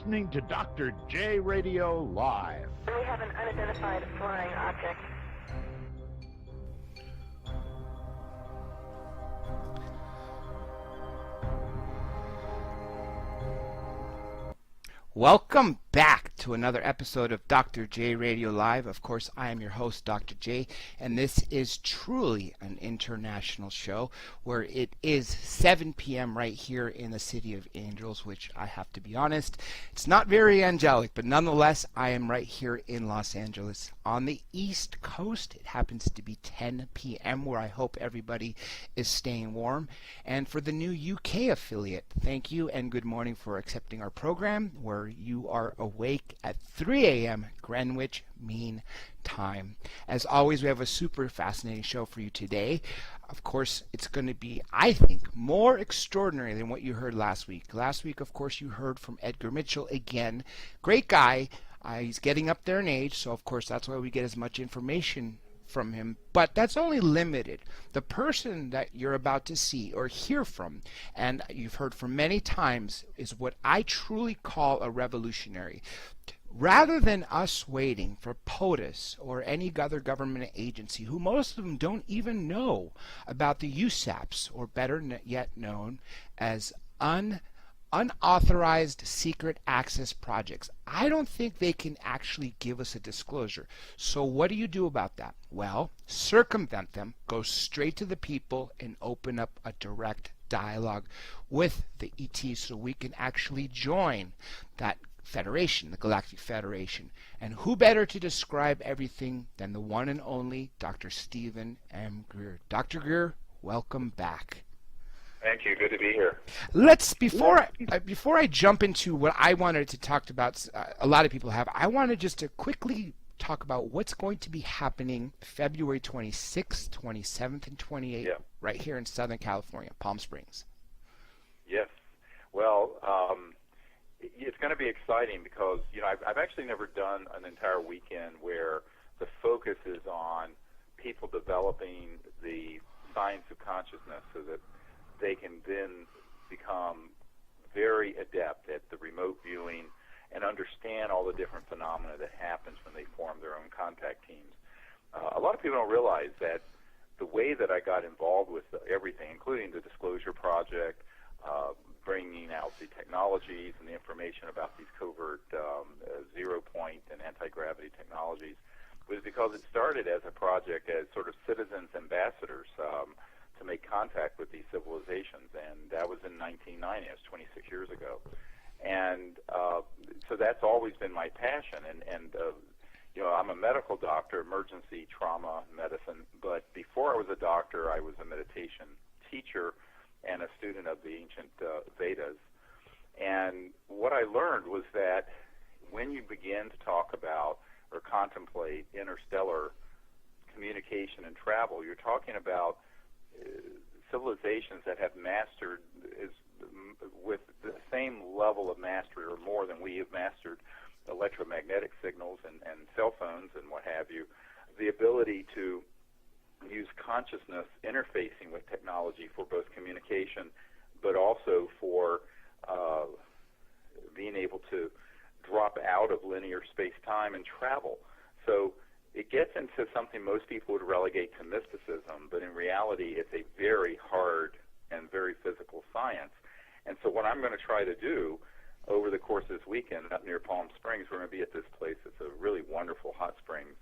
listening to Dr. J Radio Live. We have an unidentified flying object. Welcome back to another episode of Dr. J Radio Live. Of course, I am your host, Dr. J, and this is truly an international show where it is 7 p.m. right here in the City of Angels, which I have to be honest, it's not very angelic, but nonetheless, I am right here in Los Angeles. On the East Coast, it happens to be 10 p.m., where I hope everybody is staying warm. And for the new UK affiliate, thank you and good morning for accepting our program, where you are awake at 3 a.m. Greenwich Mean Time. As always, we have a super fascinating show for you today. Of course, it's going to be, I think, more extraordinary than what you heard last week. Last week, of course, you heard from Edgar Mitchell again. Great guy. He's getting up there in age, so of course that's why we get as much information from him, but that's only limited. The person that you're about to see or hear from, and you've heard from many times, is what I truly call a revolutionary. Rather than us waiting for POTUS or any other government agency, who most of them don't even know about the USAPs, or better yet known as unauthorized secret access projects. I don't think they can actually give us a disclosure. So what do you do about that? Well, circumvent them, go straight to the people, and open up a direct dialogue with the ETs so we can actually join that Federation, the Galactic Federation. And who better to describe everything than the one and only Dr. Stephen M. Greer. Dr. Greer, welcome back. Thank you. Good to be here. Let's before I jump into what I wanted to talk about, a lot of people have. I wanted just to quickly talk about what's going to be happening February 26th, 27th, and 28th, right here in Southern California, Palm Springs. Yes. Well, it's going to be exciting because I've actually never done an entire weekend where the focus is on people developing the science of consciousness so that they can then become very adept at the remote viewing and understand all the different phenomena that happens when they form their own contact teams. A lot of people don't realize that the way that I got involved with everything, including the Disclosure Project, bringing out the technologies and the information about these covert zero-point and anti-gravity technologies, was because it started as a project as sort of citizens ambassadors to make contact with these civilizations, and that was in 1990. It was 26 years ago, and so that's always been my passion. And I'm a medical doctor, emergency trauma medicine, but before I was a doctor, I was a meditation teacher and a student of the ancient Vedas. And what I learned was that when you begin to talk about or contemplate interstellar communication and travel, you're talking about civilizations that have mastered with the same level of mastery or more than we have mastered electromagnetic signals and cell phones and what have you, the ability to use consciousness interfacing with technology for both communication but also for being able to drop out of linear space-time and travel. So it gets into something most people would relegate to mysticism, but in reality it's a very hard and very physical science. And so what I'm going to try to do over the course of this weekend up near Palm Springs, we're going to be at this place. It's a really wonderful hot springs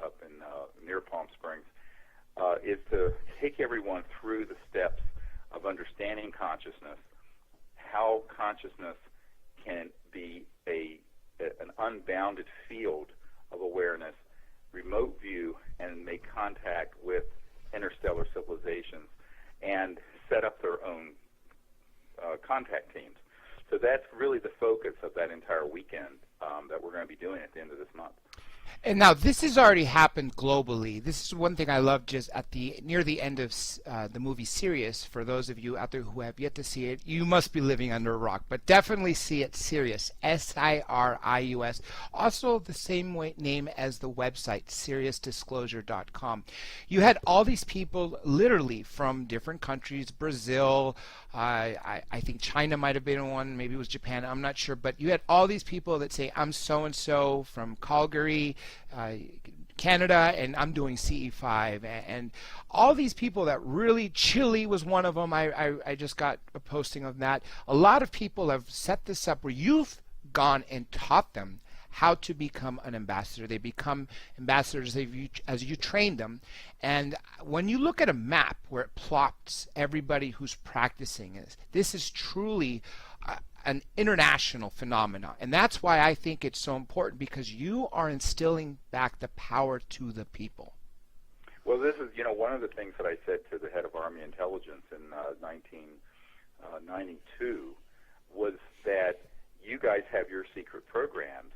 up in near Palm Springs, is to take everyone through the steps of understanding consciousness, how consciousness can be an unbounded field of awareness, remote view, and make contact with interstellar civilizations, and set up their own contact teams. So that's really the focus of that entire weekend that we're going to be doing at the end of this month. And now this has already happened globally. This is one thing I love just at near the end of the movie Sirius. For those of you out there who have yet to see it, you must be living under a rock. But definitely see it, Sirius, Sirius. Also the same name as the website, SiriusDisclosure.com. You had all these people literally from different countries, Brazil, I think China might have been one, maybe it was Japan, I'm not sure. But you had all these people that say, I'm so-and-so from Calgary, Canada, and I'm doing CE5, and all these people that really, Chile was one of them. I just got a posting of that. A lot of people have set this up where you've gone and taught them how to become an ambassador. They become ambassadors as you train them. And when you look at a map where it plots everybody who's practicing, this is truly an international phenomenon. And that's why I think it's so important, because you are instilling back the power to the people. Well, this is, one of the things that I said to the head of Army Intelligence in 1992 was that you guys have your secret programs,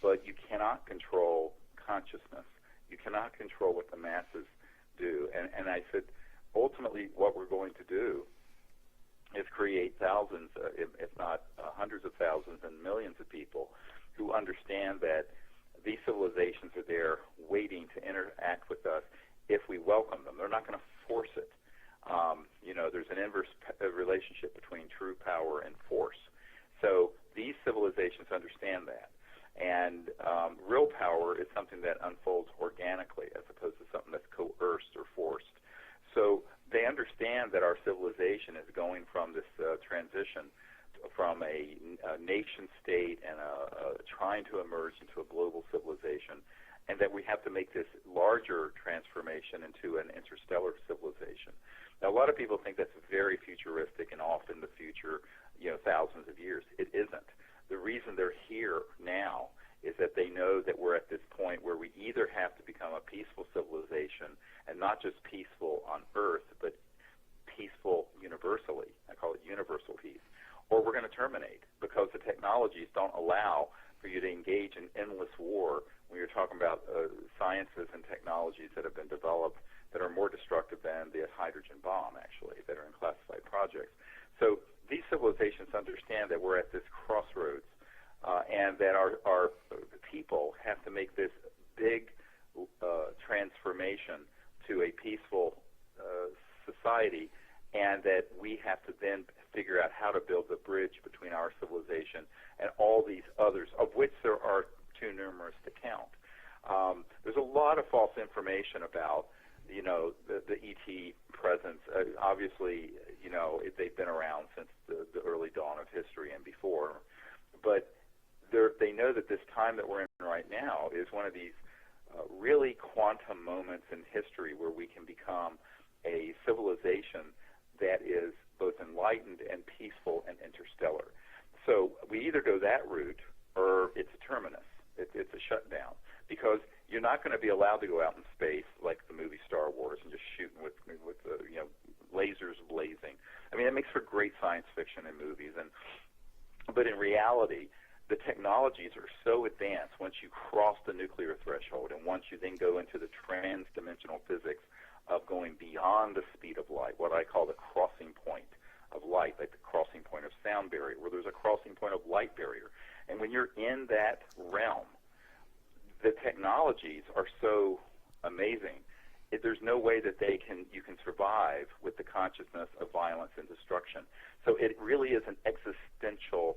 but you cannot control consciousness. You cannot control what the masses do. And I said, ultimately, what we're going to do is create thousands, if not hundreds of thousands and millions of people who understand that these civilizations are there waiting to interact with us if we welcome them. They're not going to force it. There's an inverse relationship between true power and force. So these civilizations understand that. And real power is something that unfolds organically as opposed to something that's coerced or forced. So they understand that our civilization is going from this transition from a nation state and trying to emerge into a global civilization, and that we have to make this larger transformation into an interstellar civilization. Now, a lot of people think that's very futuristic and off in the future, thousands of years. It isn't. The reason they're here now is that they know that we're at this point where we either have to become a peaceful civilization, and not just peaceful on Earth, but peaceful universally. I call it universal peace. Or we're going to terminate, because the technologies don't allow for you to engage in endless war when you're talking about sciences and technologies that have been developed that are more destructive than the hydrogen bomb, actually, that are in classified projects. So these civilizations understand that we're at this crossroads, and that our people have to make this big transformation to a peaceful society, and that we have to then figure out how to build the bridge between our civilization and all these others, of which there are too numerous to count. There's a lot of false information about, the ET presence. Obviously, they've been around since the early dawn of history and before, but they know that this time that we're in right now is one of these really quantum moments in history where we can become a civilization that is both enlightened and peaceful and interstellar. So we either go that route, or it's a terminus. It's a shutdown, because you're not going to be allowed to go out in space like the movie Star Wars and just shooting with lasers blazing. I mean, it makes for great science fiction and movies, but in reality, the technologies are so advanced once you cross the nuclear threshold, and once you then go into the trans-dimensional physics of going beyond the speed of light, what I call the crossing point of light, like the crossing point of sound barrier, where there's a crossing point of light barrier. And when you're in that realm, the technologies are so amazing. There's no way that you can survive with the consciousness of violence and destruction. So it really is an existential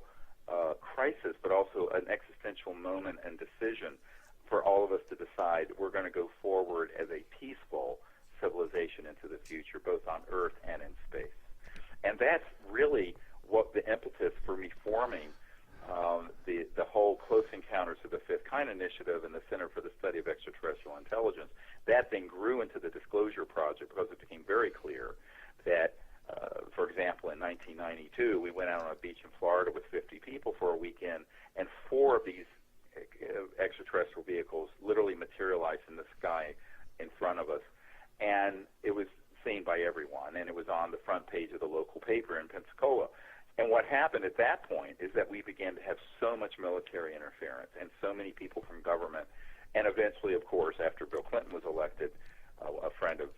crisis, but also an existential moment and decision for all of us to decide we're going to go forward as a peaceful civilization into the future, both on Earth and in space. And that's really what the impetus for me forming the whole Close Encounters of the Fifth Kind initiative and the Center for the Study of Extraterrestrial Intelligence. That then grew into the Disclosure Project, because it became very clear that, for example, in 1992, we went out on a beach in Florida with 50 people for a weekend, and 4 of these extraterrestrial vehicles literally materialized in the sky in front of us. And it was seen by everyone, and it was on the front page of the local paper in Pensacola. And what happened at that point is that we began to have so much military interference and so many people from government And eventually, of course, after Bill Clinton was elected, a friend of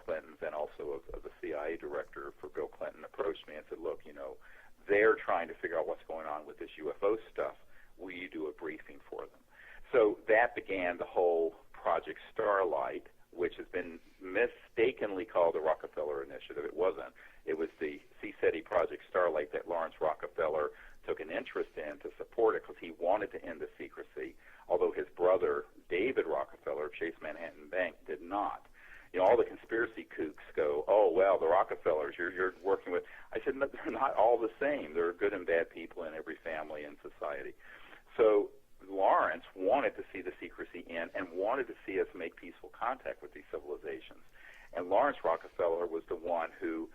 Clinton's and also of the CIA director for Bill Clinton approached me and said, look, they're trying to figure out what's going on with this UFO stuff. Will you do a briefing for them? So that began the whole Project Starlight, which has been mistakenly called the Rockefeller Initiative. It wasn't. It was the CSETI Project Starlight that Lawrence Rockefeller took an interest in to support it because he wanted to end the secrecy, although his brother, David Rockefeller of Chase Manhattan Bank, did not. All the conspiracy kooks go, oh, well, the Rockefellers you're working with. I said, no, they're not all the same. There are good and bad people in every family and society. So Lawrence wanted to see the secrecy end and wanted to see us make peaceful contact with these civilizations. And Lawrence Rockefeller was the one who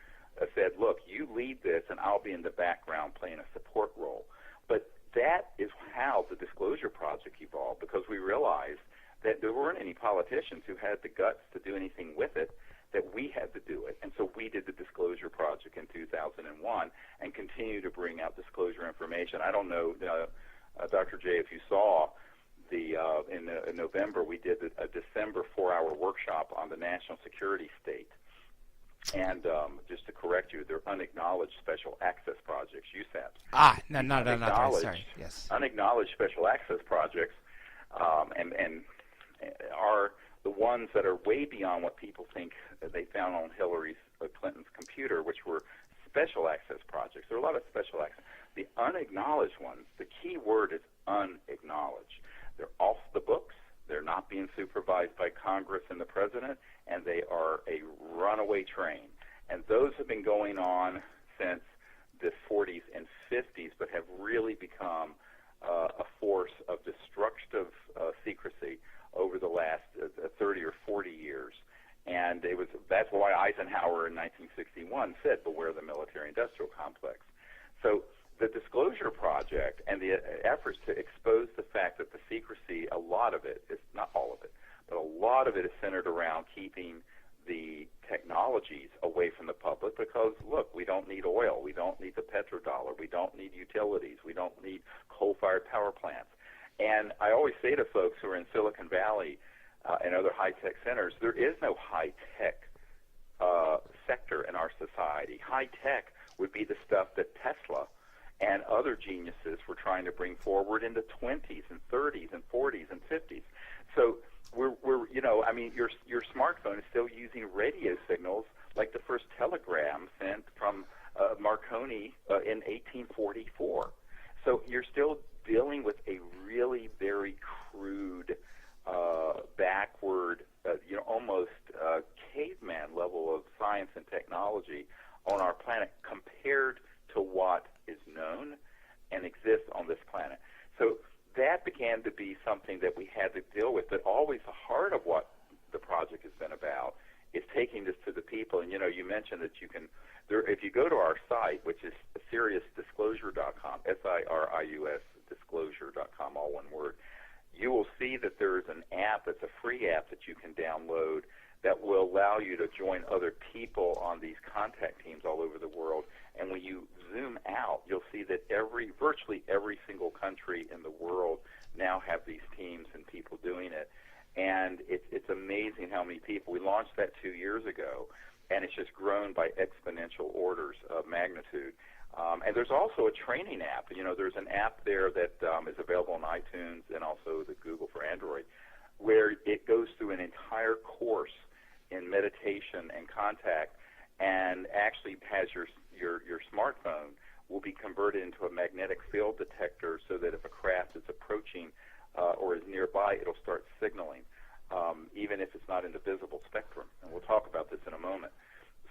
said, look, you lead this and I'll be in the background playing a support role. But that is how the Disclosure Project evolved, because we realized that there weren't any politicians who had the guts to do anything with it, that we had to do it. And so we did the Disclosure Project in 2001 and continue to bring out disclosure information. I don't know, Dr. J, if you saw in November, we did a December 4-hour workshop on the national security state. And just to correct you, they're unacknowledged special access projects, USAPs. No, sorry, yes. Unacknowledged special access projects and are the ones that are way beyond what people think they found on Hillary Clinton's computer, which were special access projects. There are a lot of special access. The unacknowledged ones, the key word is unacknowledged. They're off the books. They're not being supervised by Congress and the President, and they are a runaway train. And those have been going on since the 40s and 50s, but have really become a force of destructive secrecy over the last 30 or 40 years. And that's why Eisenhower in 1961 said, beware the military-industrial complex. So the Disclosure Project and the efforts to expose the fact that the secrecy, a lot of it, is not all of it, but a lot of it is centered around keeping the technologies away from the public because, look, we don't need oil. We don't need the petrodollar. We don't need utilities. We don't need coal-fired power plants. And I always say to folks who are in Silicon Valley and other high-tech centers, there is no high-tech sector in our society. High-tech would be the stuff that Tesla and other geniuses were trying to bring forward in the 20s and 30s and 40s and 50s. So we're your smartphone is still using radio signals like the first telegram sent from Marconi in 1844. So you're still dealing with a really very crude, backward, almost caveman level of science and technology on our planet compared to what is known and exists on this planet. So that began to be something that we had to deal with, but always the heart of what the project has been about is taking this to the people. And, you mentioned that you can, if you go to our site, which is SiriusDisclosure.com, SIRIUS disclosure.com, all one word, you will see that there is an app, it's a free app that you can download that will allow you to join other people on these contact teams all over the world. And when you zoom out, you'll see that virtually every single country in the world now have these teams and people doing it. And it's amazing how many people. We launched that 2 years ago, and it's just grown by exponential orders of magnitude. And there's also a training app. There's an app there that is available on iTunes and also the Google for Android, where it goes through an entire course in meditation and contact, and actually has your smartphone will be converted into a magnetic field detector, so that if a craft is approaching or is nearby, it'll start signaling, even if it's not in the visible spectrum. And we'll talk about this in a moment.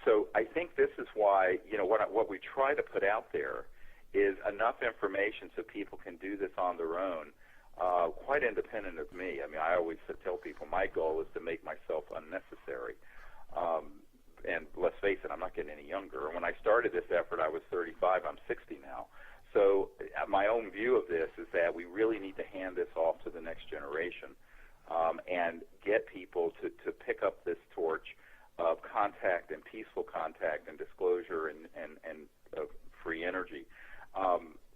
So I think this is why, what we try to put out there is enough information so people can do this on their own, quite independent of me. I mean, I always tell people my goal is to make myself unnecessary. And let's face it, I'm not getting any younger. And when I started this effort, I was 35. I'm 60 now. So my own view of this is that we really need to hand this off to the next generation and get people to pick up this torch of contact and peaceful contact and disclosure and free energy.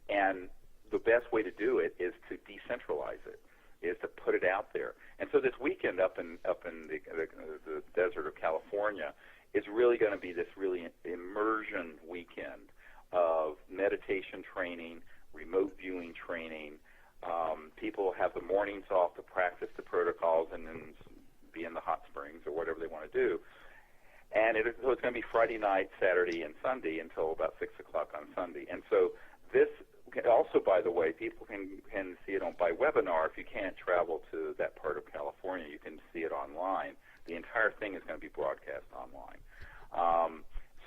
And the best way to do it is to decentralize it. is to put it out there. And so this weekend up in the desert of California is really going to be this really immersion weekend of meditation training, remote viewing training. People have the mornings off to practice the protocols and then be in the hot springs or whatever they want to do. And so it's going to be Friday night, Saturday, and Sunday until about 6 o'clock on Sunday. And so this also, by the way, people can see it by webinar. If you can't travel to that part of California, you can see it online. The entire thing is going to be broadcast online.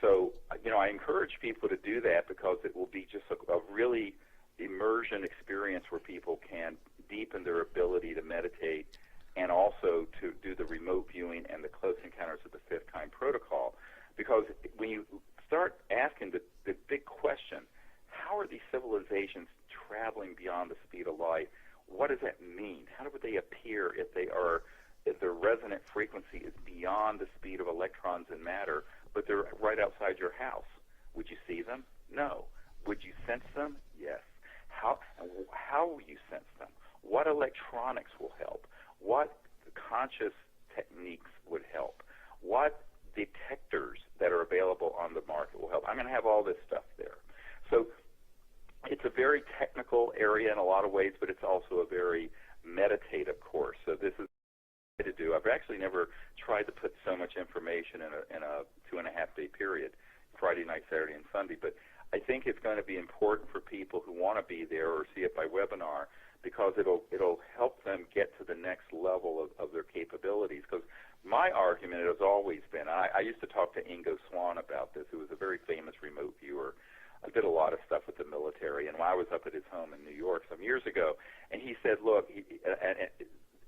So, I encourage people to do that because it will be just a really immersion experience where people can deepen their ability to meditate and also to do the remote viewing and the close encounters of the fifth kind protocol. Because when you start asking the big question, how are these civilizations traveling beyond the speed of light? What does that mean? How would they appear if their resonant frequency is beyond the speed of electrons and matter, but they're right outside your house? Would you see them? No. Would you sense them? Yes. How will you sense them? What electronics will help? What conscious techniques would help? What detectors that are available on the market will help? I'm going to have all this stuff there. So it's a very technical area in a lot of ways, but it's also a very meditative course. So this is to do. I've actually never tried to put so much information in a 2.5-day period, Friday night, Saturday, and Sunday. But I think it's going to be important for people who want to be there or see it by webinar because it'll help them get to the next level of their capabilities. Because my argument has always been, I used to talk to Ingo Swann about this, who was a very famous remote viewer. I did a lot of stuff with the military, and I was up at his home in New York some years ago, and he said, look,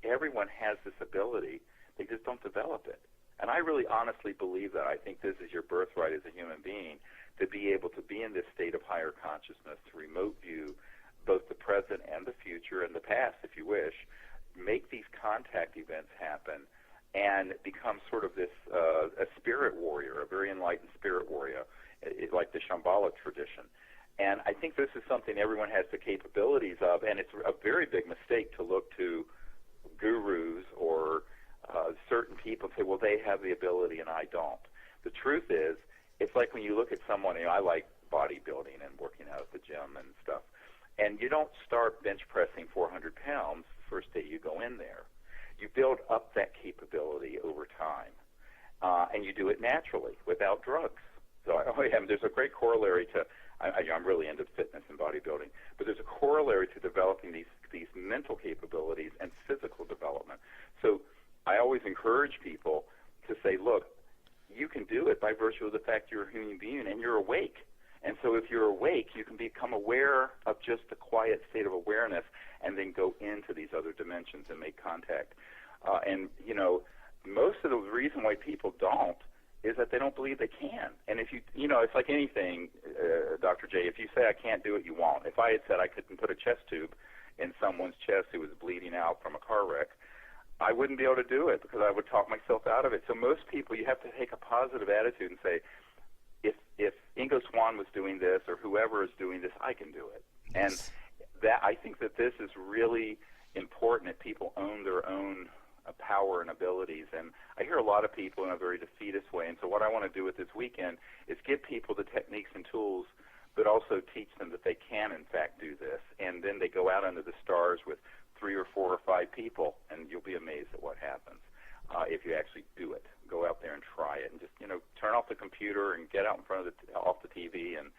everyone has this ability, they just don't develop it. And I really honestly believe that. I think this is your birthright as a human being, to be able to be in this state of higher consciousness, to remote view both the present and the future and the past, if you wish, make these contact events happen, and become sort of this a spirit warrior, a very enlightened spirit warrior, like the Shambhala tradition. And I think this is something everyone has the capabilities of, and it's a very big mistake to look to gurus or certain people and say, well, they have the ability and I don't. The truth is, it's like when you look at someone, I like bodybuilding and working out at the gym and stuff, and you don't start bench pressing 400 pounds the first day you go in there. You build up that capability over time, and you do it naturally without drugs. So there's a great corollary to, I'm really into fitness and bodybuilding, but there's a corollary to developing these mental capabilities and physical development. So I always encourage people to say, look, you can do it by virtue of the fact you're a human being and you're awake. And so if you're awake, you can become aware of just the quiet state of awareness and then go into these other dimensions and make contact. And most of the reason why people don't is that they don't believe they can. And if it's like anything, Dr. J, if you say I can't do it, you won't. If I had said I couldn't put a chest tube in someone's chest who was bleeding out from a car wreck, I wouldn't be able to do it because I would talk myself out of it. So most people, you have to take a positive attitude and say, if Ingo Swann was doing this or whoever is doing this, I can do it. And that I think that this is really important, that people own their own power and abilities. And I hear a lot of people in a very defeatist way. And so what I want to do with this weekend is give people the techniques and tools, but also teach them that they can, in fact, do this. And then they go out under the stars with 3 or 4 or 5 people, and you'll be amazed at what happens if you actually do it. Go out there and try it, and just turn off the computer and get out in front of off the TV and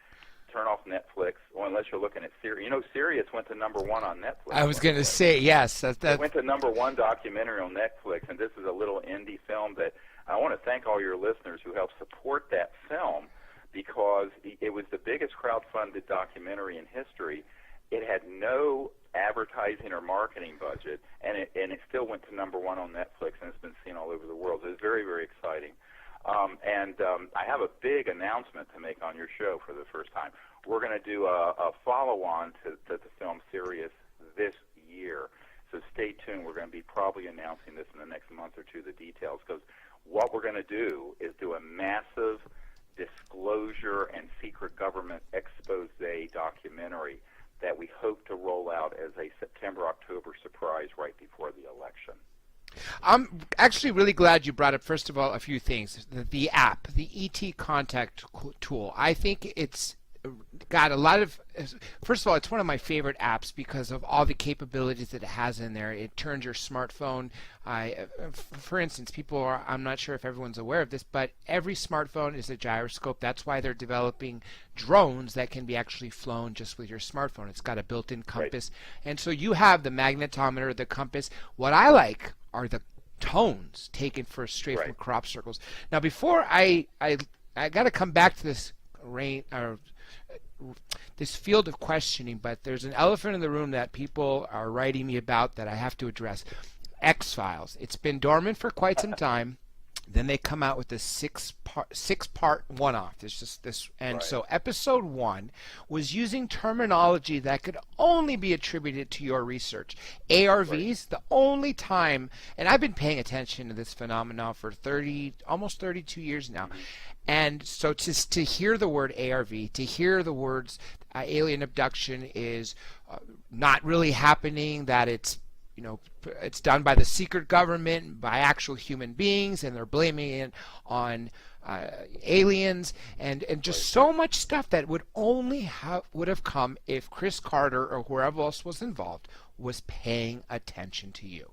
turn off Netflix. Well, unless you're looking at Sirius. Sirius went to #1 on Netflix. I was going to say yes. It went to #1 documentary on Netflix, and this is a little indie film that I want to thank all your listeners who helped support that film, because it was the biggest crowd-funded documentary in history. It had no advertising or marketing budget, and it still went to #1 on Netflix, and it's been seen all over the world. It's very, very exciting. I have a big announcement to make on your show for the first time. We're going to do a follow-on to the film Sirius this year. So stay tuned. We're going to be probably announcing this in the next month or two, the details, because what we're going to do is do a massive disclosure and secret government expose documentary that we hope to roll out as a September-October surprise right before I'm actually really glad you brought up, first of all, a few things. The app, the ET Contact tool. I think it's got a lot of, first of all, it's one of my favorite apps because of all the capabilities that it has in there. It turns your smartphone, for instance, I'm not sure if everyone's aware of this, but every smartphone is a gyroscope. That's why they're developing drones that can be actually flown just with your smartphone. It's got a built-in compass. Right. And so you have the magnetometer, the compass. What I like are the tones taken straight from crop circles. Now, before I got to come back to this this field of questioning, but there's an elephant in the room that people are writing me about that I have to address. X-Files. It's been dormant for quite some time. Then they come out with this six-part one-off. There's just this, and so episode 1 was using terminology that could only be attributed to your research. ARVs, the only time, and I've been paying attention to this phenomenon for almost 32 years now. And so to hear the word ARV, to hear the words alien abduction is not really happening, that it's done by the secret government, by actual human beings, and they're blaming it on aliens, and just so much stuff that would have come if Chris Carter or whoever else was involved was paying attention to you.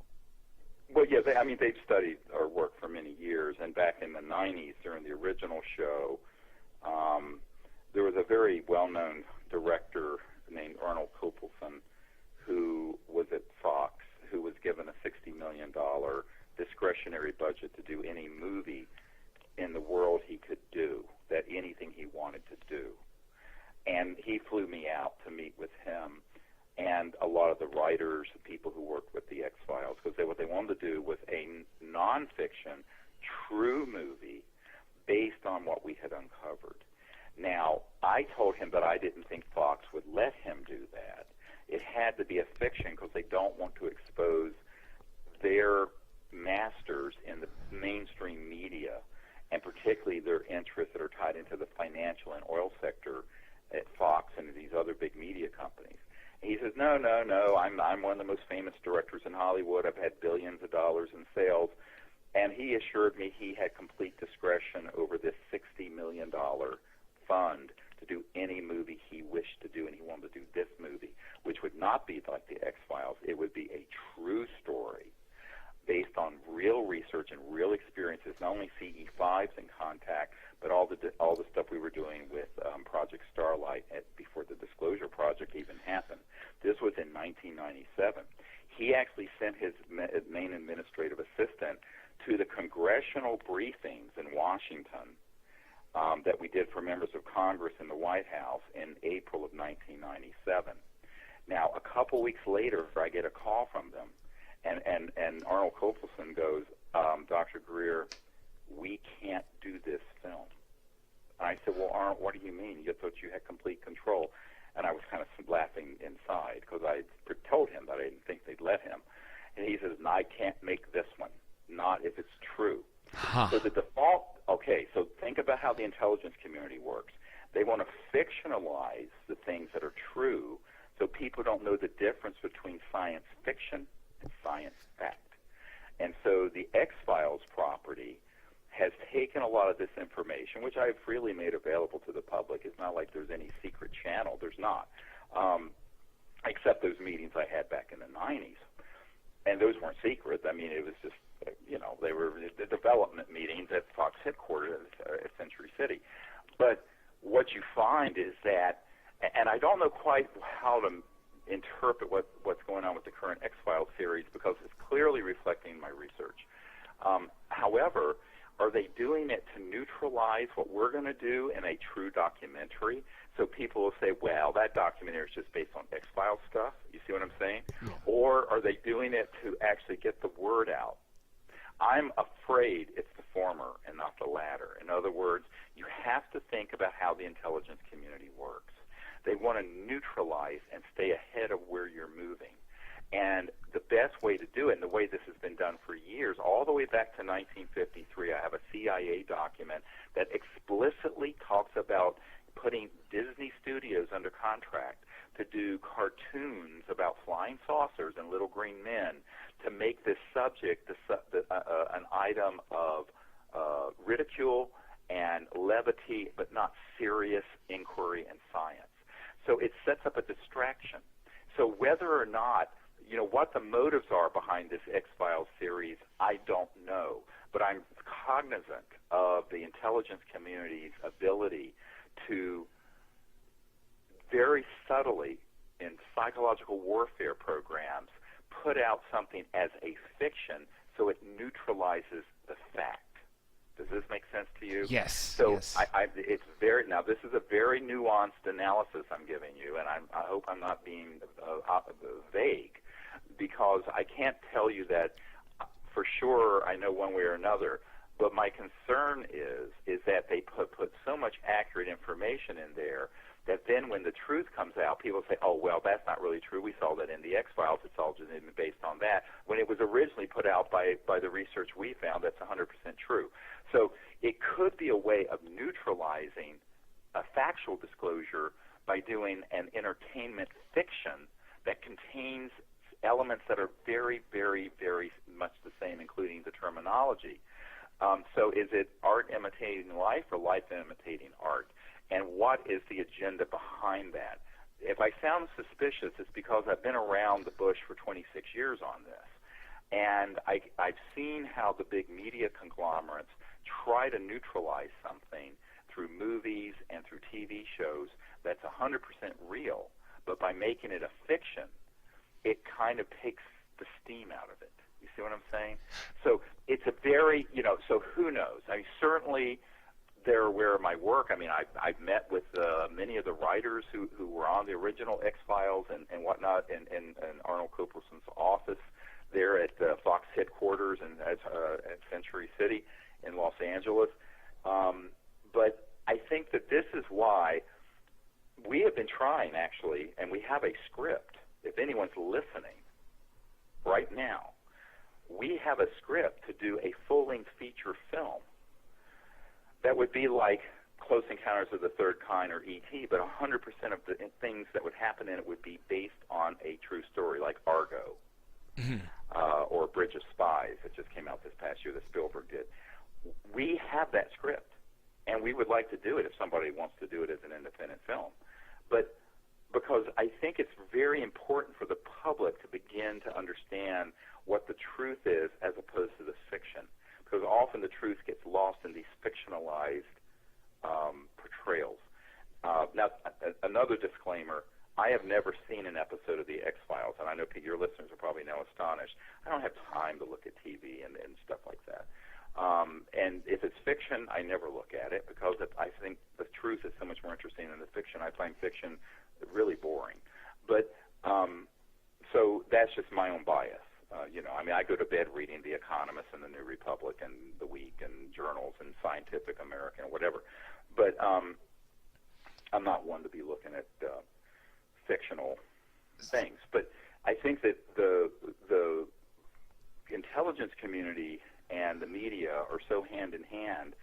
Well, yeah, they've studied our work for many years, and back in the 90s, during the original show, there was a very well-known director named Arnold Kopelson who was at Fox, who was given a $60 million discretionary budget to do any movie in the world he could do, that anything he wanted to do. And he flew me out to meet with him and a lot of the writers, the people who worked with the X-Files, because what they wanted to do was a nonfiction, true movie based on what we had uncovered. Now, I told him that I didn't think Fox would let him do that. It had to be a fiction because they don't want to expose their masters in the mainstream media, and particularly their interests that are tied into the financial and oil sector at Fox and these other big media companies. And he says, no, I'm one of the most famous directors in Hollywood. I've had billions of dollars in sales. And he assured me he had complete discretion over this $60 million fund to do any movie he wished to do, and he wanted to do this movie, which would not be like the X-Files. It would be a true story based on real research and real experiences, not only CE5s in Contact, but all the stuff we were doing with Project Starlight before the Disclosure Project even happened. This was in 1997. He actually sent his main administrative assistant to the congressional briefings in Washington that we did for members of Congress in the White House in April of 1997. Now, a couple weeks later, I get a call from them, and Arnold Kopelson goes, Dr. Greer, we can't do this film. And I said, well, Arnold, what do you mean? You thought you had complete control. And I was kind of laughing inside because I told him that I didn't think they'd let him. And he says, no, I can't make this one, not if it's true. Huh. So the default, so think about how the intelligence community works. They want to fictionalize the things that are true so people don't know the difference between science fiction and science fact. And so the X-Files property has taken a lot of this information, which I've freely made available to the public. It's not like there's any secret channel. There's not, except those meetings I had back in the 90s. And those weren't secret. I mean, it was just, they were the development meetings at Fox headquarters at Century City. But what you find is that, and I don't know quite how to interpret what's going on with the current X-Files series because it's clearly reflecting my research. However, are they doing it to neutralize what we're going to do in a true documentary? So people will say, well, that documentary is just based on X-Files stuff. You see what I'm saying? Yeah. Or are they doing it to actually get the word out? I'm afraid it's the former and not the latter. In other words, you have to think about how the intelligence community works. They want to neutralize and stay ahead of where you're moving. And the best way to do it, and the way this has been done for years, all the way back to 1953, I have a CIA document that explicitly talks about putting Disney Studios under contract to do cartoons about flying saucers and little green men to make this subject ridicule and levity, but not serious inquiry and science. So it sets up a distraction. So whether or not, what the motives are behind this X-Files series, I don't know. But I'm cognizant of the intelligence community's ability to very subtly, in psychological warfare programs, put out something as a fiction so it neutralizes the fact. Does this make sense to you? Yes. So yes. it's very, now this is a very nuanced analysis I'm giving you, and I hope I'm not being vague, because I can't tell you that for sure I know one way or another. But my concern is that they put so much accurate information in there that then when the truth comes out, people say, oh, well, that's not really true. We saw that in the X-Files. It's all just based on that. When it was originally put out by the research we found, that's 100% true. So it could be a way of neutralizing a factual disclosure by doing an entertainment fiction that contains elements that are very, very, very much the same, including the terminology. So is it art imitating life or life imitating art? And what is the agenda behind that? If I sound suspicious, it's because I've been around the bush for 26 years on this. And I've seen how the big media conglomerates try to neutralize something through movies and through TV shows that's 100% real. But by making it a fiction, it kind of takes the steam out of it. You see what I'm saying? So it's a very, so who knows? I mean, certainly they're aware of my work. I mean, I've met with many of the writers who were on the original X-Files and whatnot in Arnold Copelson's office there at Fox headquarters and at Century City in Los Angeles. But I think that this is why we have been trying, actually, and we have a script. If anyone's listening right now, we have a script to do a full-length feature film that would be like Close Encounters of the Third Kind or E.T., but 100% of the things that would happen in it would be based on a true story, like Argo or Bridge of Spies that just came out this past year that Spielberg did. We have that script, and we would like to do it if somebody wants to do it as an independent film. But because I think it's very important for the public to begin to understand what the truth is as opposed to the fiction, because often the truth gets lost in these fictionalized portrayals. Now, another disclaimer, I have never seen an episode of the X-Files, and I know your listeners are probably now astonished. I don't have time to look at TV and stuff like that. And if it's fiction, I never look at it because I think the truth is so much more interesting than the fiction. I find fiction really boring. But so that's just my own bias. I mean, I go to bed reading The Economist and The New Republic and The Week and journals and Scientific American or whatever. But I'm not one to be looking at fictional things. But I think that the intelligence community and the media are so hand in hand.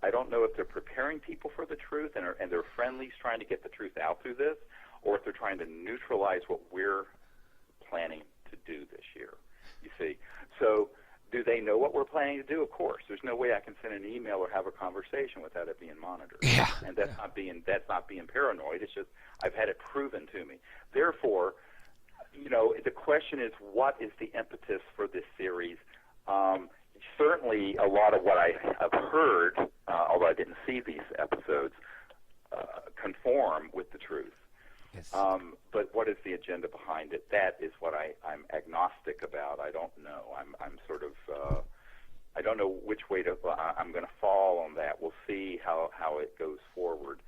I don't know if they're preparing people for the truth and they're friendlies trying to get the truth out through this, or if they're trying to neutralize what we're planning to do this year. You see, so do they know what we're planning to do? Of course. There's no way I can send an email or have a conversation without it being monitored. Yeah. And that's not being paranoid. It's just I've had it proven to me. Therefore, the question is, what is the impetus for this series? Certainly, a lot of what I have heard, although I didn't see these episodes, conform with the truth. Yes. But what is the agenda behind it? That is what I'm agnostic about. I don't know. I'm sort of I don't know which way I'm going to fall on that. We'll see how it goes forward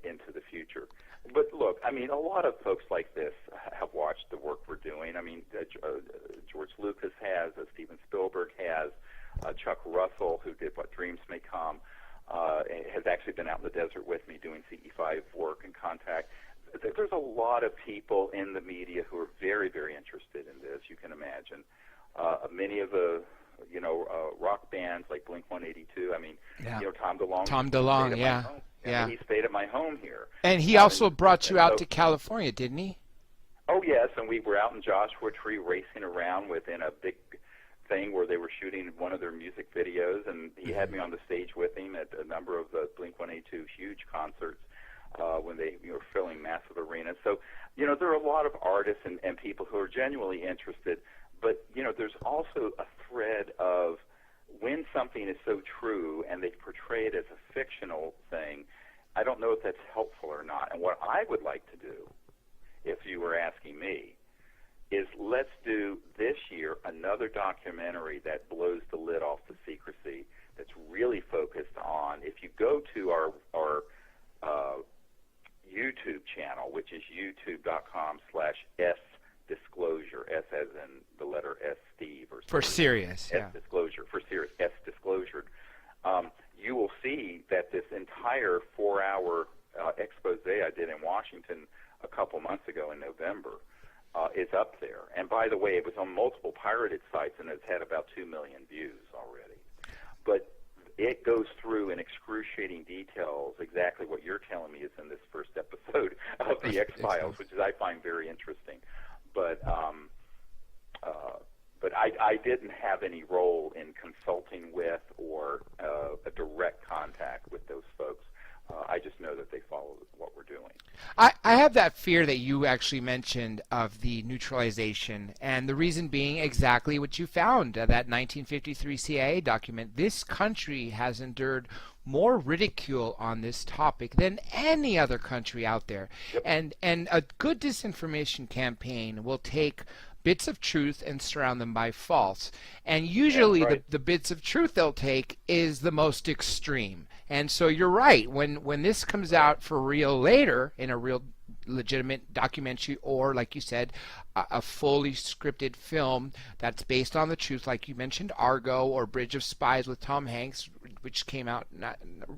into the future. But look, I mean, a lot of folks like this have watched the work we're doing. I mean, George Lucas has, Steven Spielberg has, Chuck Russell, who did What Dreams May Come, has actually been out in the desert with me doing CE5 work and Contact. There's a lot of people in the media who are very, very interested in this, you can imagine. Many of the rock bands like Blink-182. I mean, Tom DeLonge. Tom DeLonge, yeah. Yeah. He stayed at my home here. And he also brought you out to California, didn't he? Oh, yes, and we were out in Joshua Tree racing around within a big thing where they were shooting one of their music videos, and he had me on the stage with him at a number of the Blink-182 huge concerts when they were filling massive arenas. So, there are a lot of artists and people who are genuinely interested, but, there's also a thread of when something is so true and they portray it as a fictional thing, I don't know if that's helpful or not. And what I would like to do, if you were asking me, is let's do this year another documentary that blows the lid off the secrecy, that's really focused on, if you go to our YouTube channel, which is youtube.com/sdisclosure, S as in the letter S, Steve, or for serious, S disclosure, for serious, S disclosure. You will see that this entire 4-hour expose I did in Washington a couple months ago in November is up there. And by the way, it was on multiple pirated sites, and it's had about 2 million views already. But it goes through in excruciating details exactly what you're telling me is in this first episode of the X-Files, which is I find very interesting. But I didn't have any role in consulting with or a direct contact with those folks. I just know that they follow what we're doing. I have that fear that you actually mentioned of the neutralization, and the reason being exactly what you found, that 1953 CIA document. This country has endured more ridicule on this topic than any other country out there. Yep. And a good disinformation campaign will take bits of truth and surround them by false. And usually the bits of truth they'll take is the most extreme. And so you're right. When this comes out for real later in a real legitimate documentary, or like you said, a fully scripted film that's based on the truth, like you mentioned, Argo or Bridge of Spies with Tom Hanks, which came out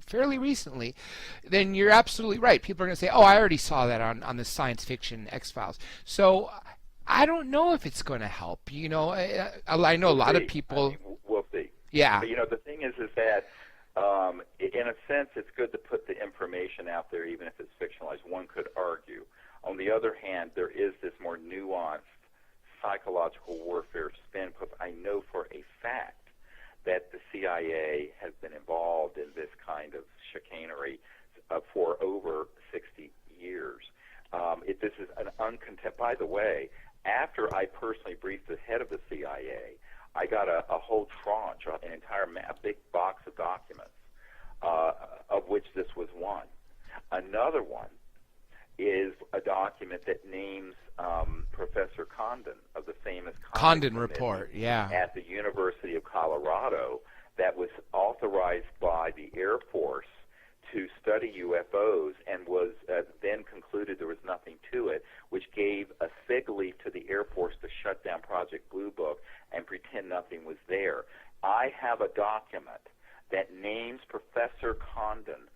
fairly recently, then you're absolutely right. People are going to say, oh, I already saw that on the science fiction X-Files. So I don't know if it's going to help. I know a lot of people. We'll see. Yeah. But, the thing is that in a sense, it's good to put the information out there, even if it's fictionalized. One could argue. On the other hand, there is this more nuanced psychological warfare spin, because I know for a fact that the CIA has been involved in this kind of chicanery for over 60 years. This is an uncontested. By the way, after I personally briefed the head of the CIA, I got a whole tranche, an entire big box of documents, of which this was one. Another one is a document that names Professor Condon of the famous Condon Report, at the University of Colorado, that was authorized by the Air Force to study UFOs, and was then concluded there was nothing to it, which gave a fig leaf to the Air Force to shut down Project Blue Book and pretend nothing was there. I have a document that names Professor Condon,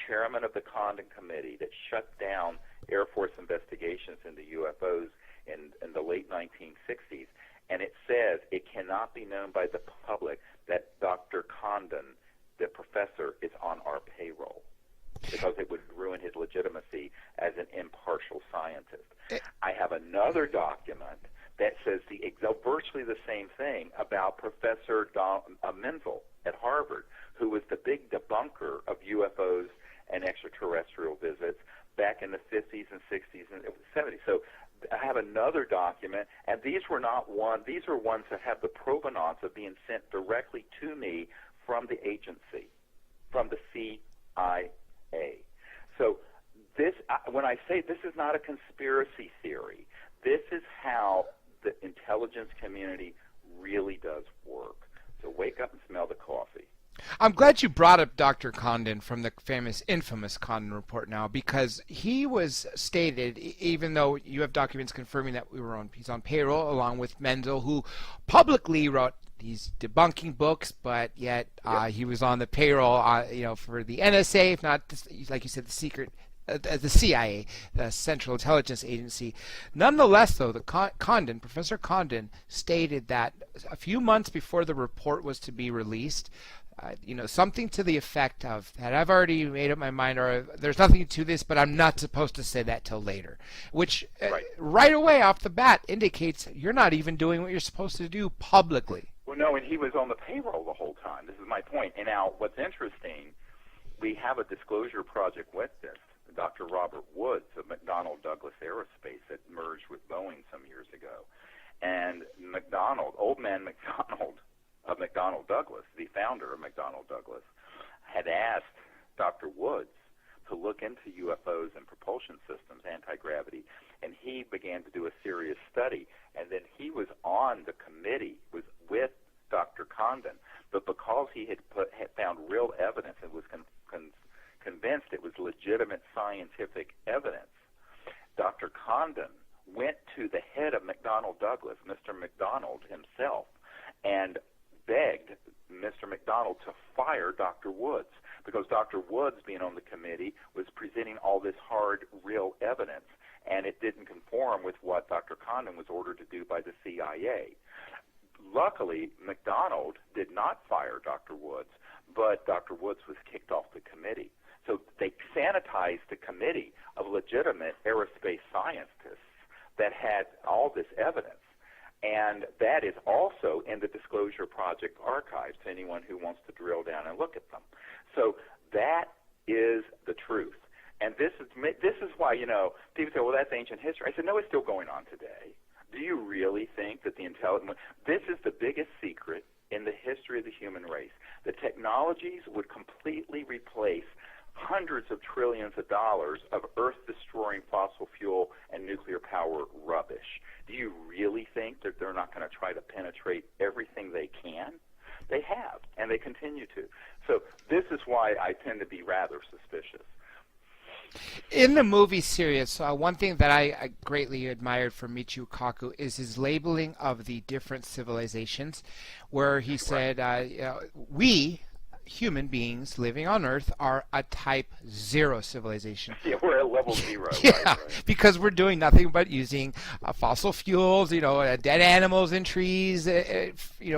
chairman of the Condon Committee, that shut down Air Force investigations into UFOs in the late 1960s, and it says it cannot be known by the public that Dr. Condon, the professor, is on our payroll, because it would ruin his legitimacy as an impartial scientist. I have another document that says virtually the same thing about Professor Menzel at Harvard, who was the big debunker of UFOs and extraterrestrial visits back in the 50s and 60s and 70s. So I have another document, and these are ones that have the provenance of being sent directly to me from the agency, from the CIA. So when I say this is not a conspiracy theory, this is how the intelligence community really does work. So wake up and smell the coffee. I'm glad you brought up Dr. Condon from the infamous Condon Report now, because he was stated, even though you have documents confirming that he's on payroll along with Menzel, who publicly wrote these debunking books, but yet he was on the payroll, for the NSA, if not, like you said, the CIA, the Central Intelligence Agency. Nonetheless, though, Professor Condon stated that a few months before the report was to be released, something to the effect of that I've already made up my mind, or there's nothing to this, but I'm not supposed to say that till later, which right away off the bat indicates you're not even doing what you're supposed to do publicly. Well, no, and he was on the payroll the whole time. This is my point. And now, what's interesting, we have a disclosure project with this. Dr. Robert Woods of McDonnell Douglas Aerospace that merged with Boeing some years ago. And old man McDonald of McDonnell Douglas, the founder of McDonnell Douglas, had asked Dr. Woods to look into UFOs and propulsion systems, anti-gravity, and he began to do a serious study. And then he was on the committee with Dr. Condon, but because he had found real evidence and was convinced it was legitimate scientific evidence, Dr. Condon went to the head of McDonnell Douglas, Mr. McDonald himself, and begged Mr. McDonald to fire Dr. Woods, because Dr. Woods, being on the committee, was presenting all this hard, real evidence, and it didn't conform with what Dr. Condon was ordered to do by the CIA. Luckily, McDonald did not fire Dr. Woods, but Dr. Woods was kicked off the committee. So they sanitized the committee of legitimate aerospace scientists that had all this evidence. And that is also in the Disclosure Project archives to anyone who wants to drill down and look at them. So that is the truth. And this is why, people say, well, that's ancient history. I said, no, it's still going on today. Do you really think that this is the biggest secret in the history of the human race? The technologies would completely replace hundreds of trillions of dollars of earth-destroying fossil fuel and nuclear power rubbish. Do you really think that they're not going to try to penetrate everything they can? They have, and they continue to. So this is why I tend to be rather suspicious. In the movie series, one thing that I greatly admired from Michio Kaku is his labeling of the different civilizations, where he said, we, human beings living on Earth, are a type 0 civilization. Yeah, we're at level 0. Yeah, right. because we're doing nothing but using fossil fuels, dead animals and trees,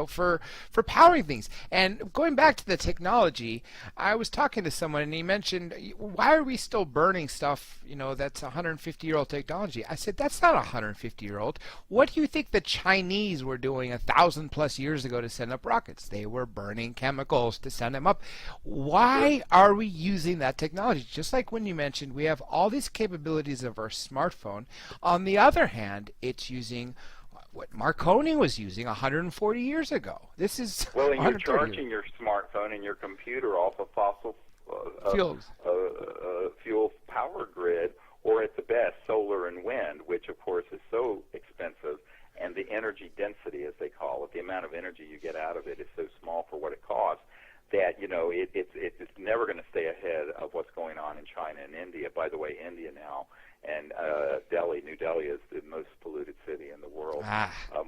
for powering things. And going back to the technology, I was talking to someone and he mentioned, why are we still burning stuff, that's 150-year-old technology? I said, that's not 150-year-old. What do you think the Chinese were doing 1,000+ years ago to send up rockets? They were burning chemicals to send them up. Why are we using that technology? Just like when you mentioned, we have all these capabilities of our smartphone. On the other hand, it's using what Marconi was using 140 years ago. This is well, and you're charging your smartphone and your computer off a fossil fuel power grid, or at the best, solar and wind, which of course is so expensive, and the energy density, as they call it, the amount of energy you get out of it is so small for what it costs, that it's never going to stay ahead of what's going on in China and India. By the way, India now and New Delhi is the most polluted city in the world,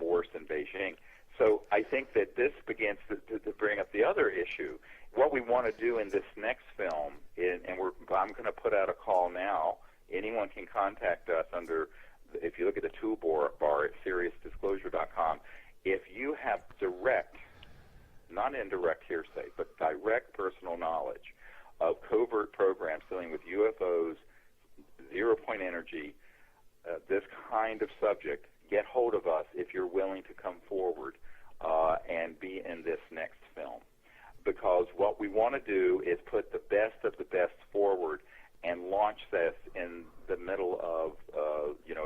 worse than Beijing. So I think that this begins to bring up the other issue. What we want to do in this next film, I'm going to put out a call now. Anyone can contact us if you look at the toolbar at SeriousDisclosure.com. If you have direct, not indirect hearsay, but direct personal knowledge of covert programs dealing with UFOs, zero-point energy, this kind of subject, get hold of us if you're willing to come forward and be in this next film. Because what we want to do is put the best of the best forward and launch this in the middle of,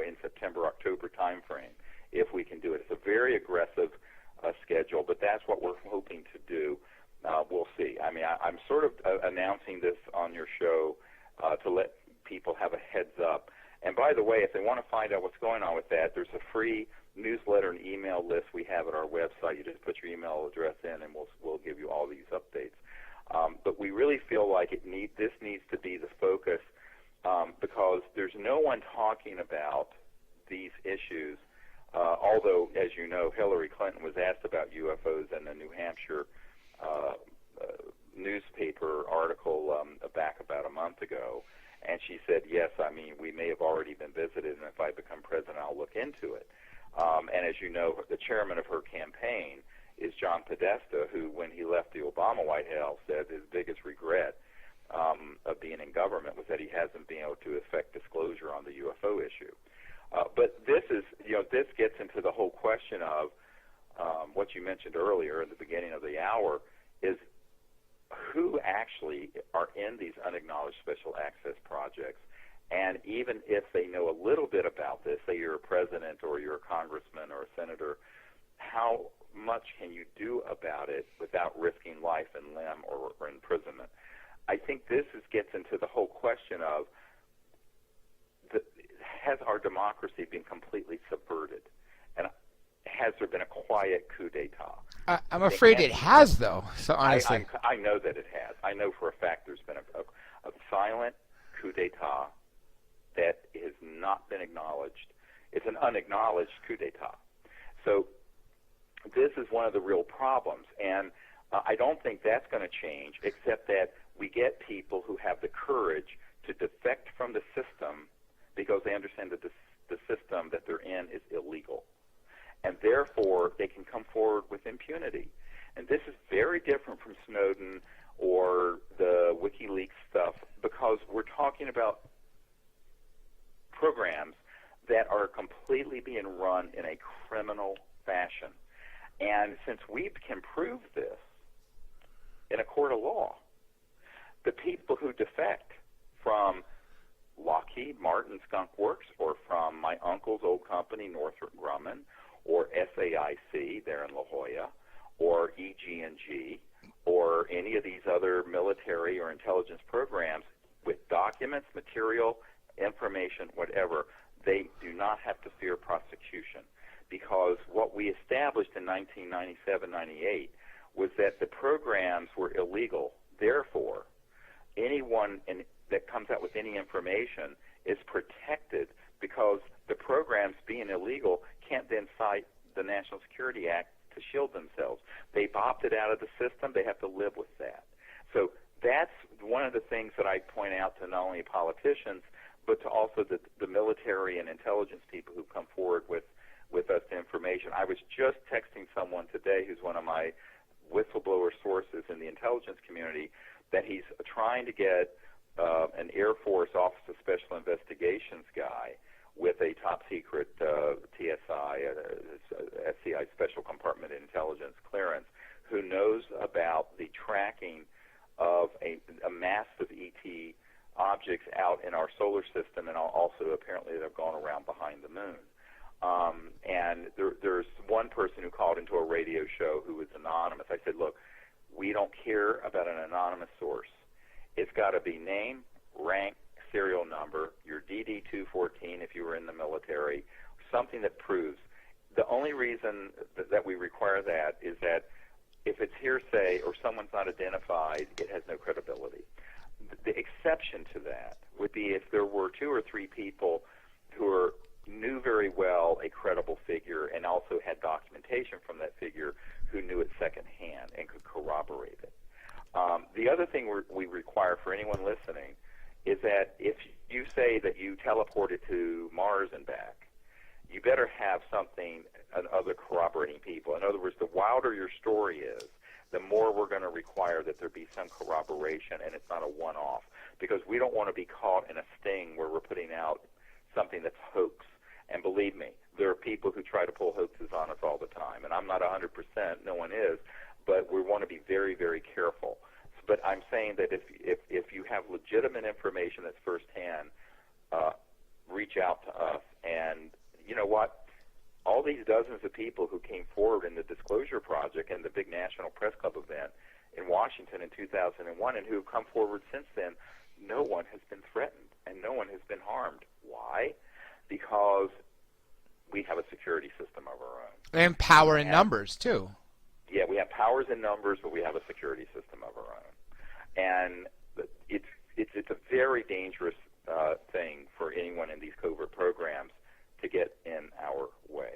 in September, October timeframe, if we can do it. It's a very aggressive schedule, but that's what we're hoping to do. We'll see. I mean, I'm sort of announcing this on your show to let people have a heads up. And by the way, if they want to find out what's going on with that, there's a free newsletter and email list we have at our website. You just put your email address in, and we'll give you all these updates. But we really feel like this needs to be the focus because there's no one talking about these issues. Although, as you know, Hillary Clinton was asked about UFOs in a New Hampshire newspaper article back about a month ago, and she said, yes, I mean, we may have already been visited, and if I become president, I'll look into it. And as you know, the chairman of her campaign is John Podesta, who, when he left the Obama White House, said his biggest regret of being in government was that he hasn't been able to effect disclosure on the UFO issue. But this is, this gets into the whole question of what you mentioned earlier at the beginning of the hour is who actually are in these unacknowledged special access projects. And even if they know a little bit about this, say you're a president or you're a congressman or a senator, how much can you do about it without risking life and limb or imprisonment? I think gets into the whole question of has our democracy been completely subverted? And has there been a quiet coup d'etat? I'm afraid it has, though. So honestly, I know that it has. I know for a fact there's been a silent coup d'etat that has not been acknowledged. It's an unacknowledged coup d'etat. So this is one of the real problems, and I don't think that's going to change, except that we get people who have the courage to defect from the system because they understand that the system that they're in is illegal. And therefore, they can come forward with impunity. And this is very different from Snowden or the WikiLeaks stuff because we're talking about programs that are completely being run in a criminal fashion. And since we can prove this in a court of law, the people who defect from Lockheed Martin Skunk Works or from my uncle's old company, Northrop Grumman, or SAIC there in La Jolla, or EG&G, or any of these other military or intelligence programs with documents, material, information, whatever, they do not have to fear prosecution because what we established in 1997-98 was that the programs were illegal. Therefore, anyone that comes out with any information is protected because the programs being illegal can't then cite the National Security Act to shield themselves. They've opted out of the system. They have to live with that. So that's one of the things that I point out to not only politicians, but to also the military and intelligence people who come forward with us information. I was just texting someone today who's one of my whistleblower sources in the intelligence community that he's trying to get an Air Force Office of Special Investigations guy with a top-secret TSI, SCI Special Compartment Intelligence clearance, who knows about the tracking of a massive ET objects out in our solar system, and also apparently they've gone around behind the moon. And there's one person who called into a radio show who was anonymous. I said, look, we don't care about an anonymous source. It's got to be name, rank, serial number, your DD-214 if you were in the military, something that proves. The only reason that we require that is that if it's hearsay or someone's not identified, it has no credibility. The exception to that would be if there were 2 or 3 people who knew very well a credible figure and also had documentation from that figure who knew it secondhand and could corroborate it. The other thing we require for anyone listening is that if you say that you teleported to Mars and back, you better have something and other corroborating people. In other words, the wilder your story is, the more we're going to require that there be some corroboration, and it's not a one-off, because we don't want to be caught in a sting where we're putting out something that's hoax. And believe me, there are people who try to pull hoaxes on us all the time, and I'm not 100%, no one is, but we want to be very, very careful. But I'm saying that if you have legitimate information that's firsthand, reach out to us. And you know what? All these dozens of people who came forward in the Disclosure Project and the big National Press Club event in Washington in 2001 and who have come forward since then, no one has been threatened and no one has been harmed. Why? Because we have a security system of our own. And power in numbers, too. Yeah, we have powers in numbers, but we have a security system of our own. And it's a very dangerous thing for anyone in these covert programs to get in our way.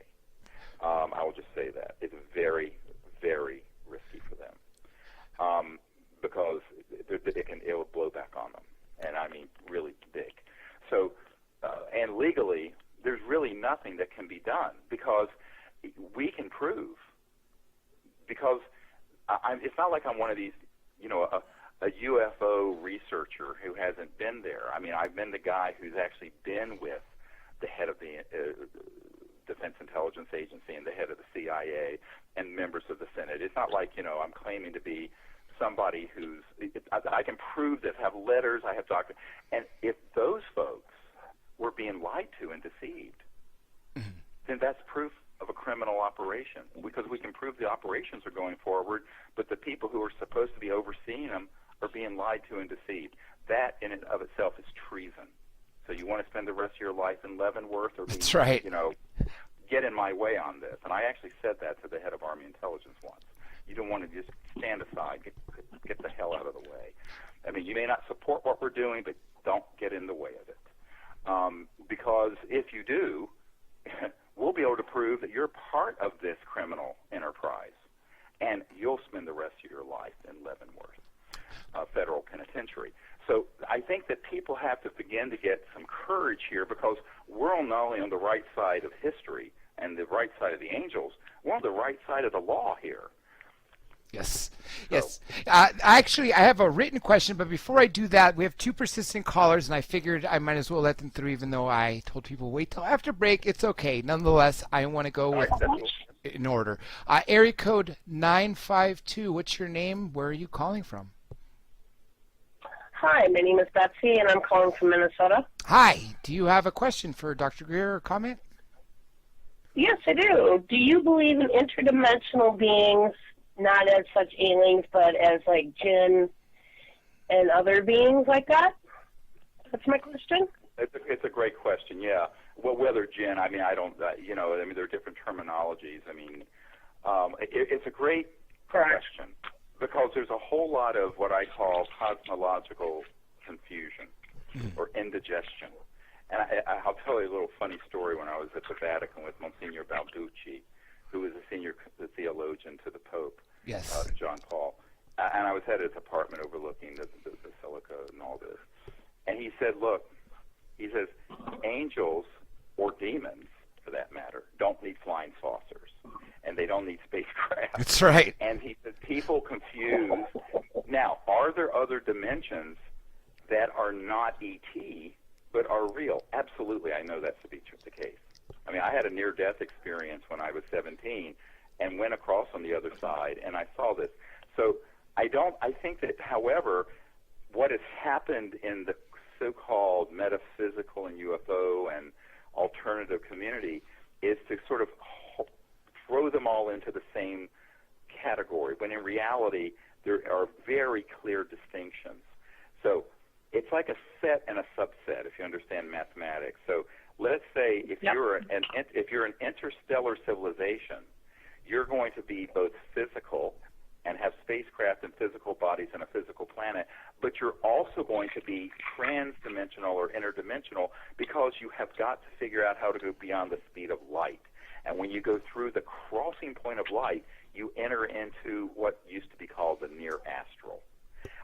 I will just say that. It's very, very risky for them because it will blow back on them, and I mean really big. So, and legally, there's really nothing that can be done because we can prove. Because it's not like I'm one of these, a UFO researcher who hasn't been there. I mean, I've been the guy who's actually been with the head of the Defense Intelligence Agency and the head of the CIA, and members of the Senate. It's not like, I'm claiming to be somebody I can prove this, have letters, I have documents. And if those folks were being lied to and deceived, then that's proof of a criminal operation, because we can prove the operations are going forward, but the people who are supposed to be overseeing them are being lied to and deceived. That in and of itself is treason. So you want to spend the rest of your life in Leavenworth or That's right. Get in my way on this. And I actually said that to the head of Army Intelligence once. You don't want to just stand aside, get the hell out of the way. I mean, you may not support what we're doing, but don't get in the way of it. Because if you do, we'll be able to prove that you're part of this criminal enterprise, and you'll spend the rest of your life in Leavenworth Federal Penitentiary. So I think that people have to begin to get some courage here, because we're not only on the right side of history and the right side of the angels, we're on the right side of the law here. Yes. Yes. Actually, I have a written question, but before I do that, we have two persistent callers, and I figured I might as well let them through, even though I told people wait till after break. It's okay. Nonetheless, I want to go with in order. Area code 952. What's your name? Where are you calling from? Hi, my name is Betsy, and I'm calling from Minnesota. Hi. Do you have a question for Dr. Greer or comment? Yes, I do. Do you believe in interdimensional beings, not as such aliens, but as like jinn and other beings like that? That's my question. It's a great question, yeah. Well, whether jinn, I mean, I don't, there are different terminologies. I mean, it's a great question, because there's a whole lot of what I call cosmological confusion or indigestion. And I'll tell you a little funny story. When I was at the Vatican with Monsignor Balducci, who was a senior theologian to the Pope, yes, John Paul, and I was at his apartment overlooking the Basilica and all this. And he said, look, he says, angels, or demons for that matter, don't need flying saucers, and they don't need spacecraft. That's right. And he says people confuse. Now, are there other dimensions that are not ET but are real? Absolutely, I know that's to be the case. I mean, I had a near-death experience when I was 17 and went across on the other side, and I saw this. So I think that, however, what has happened in the so-called metaphysical and UFO and alternative community is to sort of throw them all into the same category, when in reality there are very clear distinctions. So it's like a set and a subset, if you understand mathematics. So let's say if you're an interstellar civilization, you're going to be both physical and have spacecraft and physical bodies on a physical planet, but you're also going to be trans-dimensional or interdimensional, because you have got to figure out how to go beyond the speed of light. And when you go through the crossing point of light, you enter into what used to be called the near astral,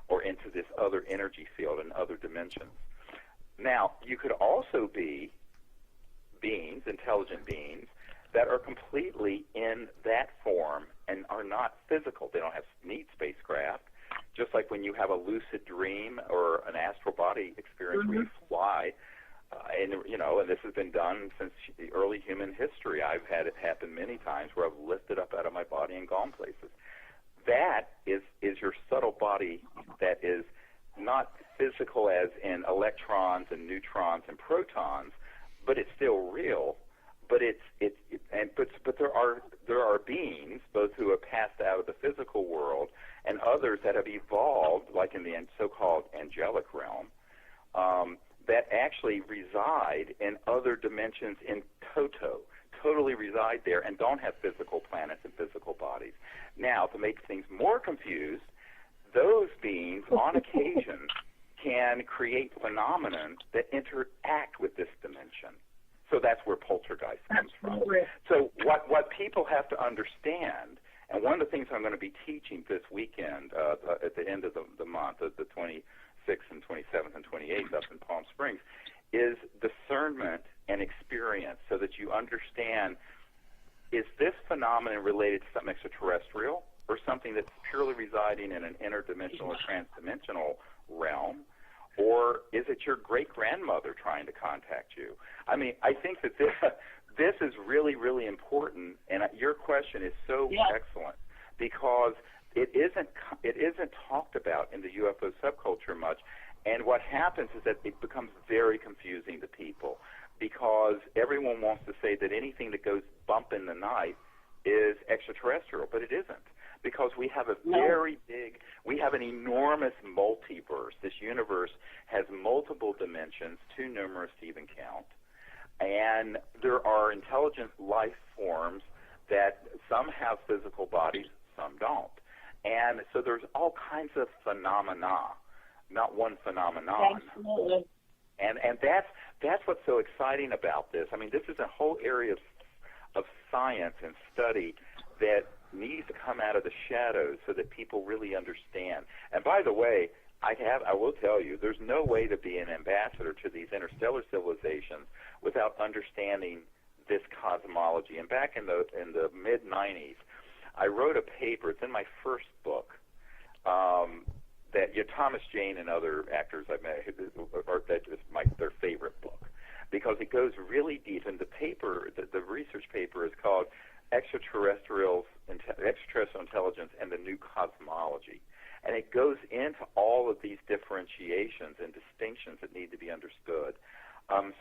or into this other energy field and other dimensions. Now, you could also be beings, intelligent beings, that are completely in that form and are not physical. They don't need spacecraft. Just like when you have a lucid dream or an astral body experience where you fly, and this has been done since the early human history. I've had it happen many times where I've lifted up out of my body and gone places. That is your subtle body that is not physical as in electrons and neutrons and protons, but it's still real. But but there are beings, both who have passed out of the physical world and others that have evolved, like in the so-called angelic realm, that actually reside in other dimensions in totally reside there and don't have physical planets and physical bodies. Now, to make things more confused, those beings, on occasion, can create phenomenon that interact with this dimension. So that's where poltergeist comes from. So what people have to understand, and one of the things I'm going to be teaching this weekend at the end of the month, the 26th and 27th and 28th up in Palm Springs, is discernment and experience, so that you understand, is this phenomenon related to something extraterrestrial or something that's purely residing in an interdimensional or transdimensional realm? Or is it your great-grandmother trying to contact you? I mean, I think that this is really, really important, and your question is so excellent because it isn't talked about in the UFO subculture much, and what happens is that it becomes very confusing to people because everyone wants to say that anything that goes bump in the night is extraterrestrial, but it isn't. Because we have we have an enormous multiverse. This universe has multiple dimensions, too numerous to even count. And there are intelligent life forms that some have physical bodies, some don't. And so there's all kinds of phenomena, not one phenomenon. Absolutely. And that's what's so exciting about this. I mean, this is a whole area of science and study that needs to come out of the shadows so that people really understand. And by the way, I will tell you, there's no way to be an ambassador to these interstellar civilizations without understanding this cosmology. And back in the mid-'90s, I wrote a paper. It's in my first book. That Thomas Jane and other actors I've met, that is their favorite book, because it goes really deep. And the paper, the research paper, is called Extraterrestrial Intelligence and the New Cosmology. And it goes into all of these differentiations and distinctions that need to be understood,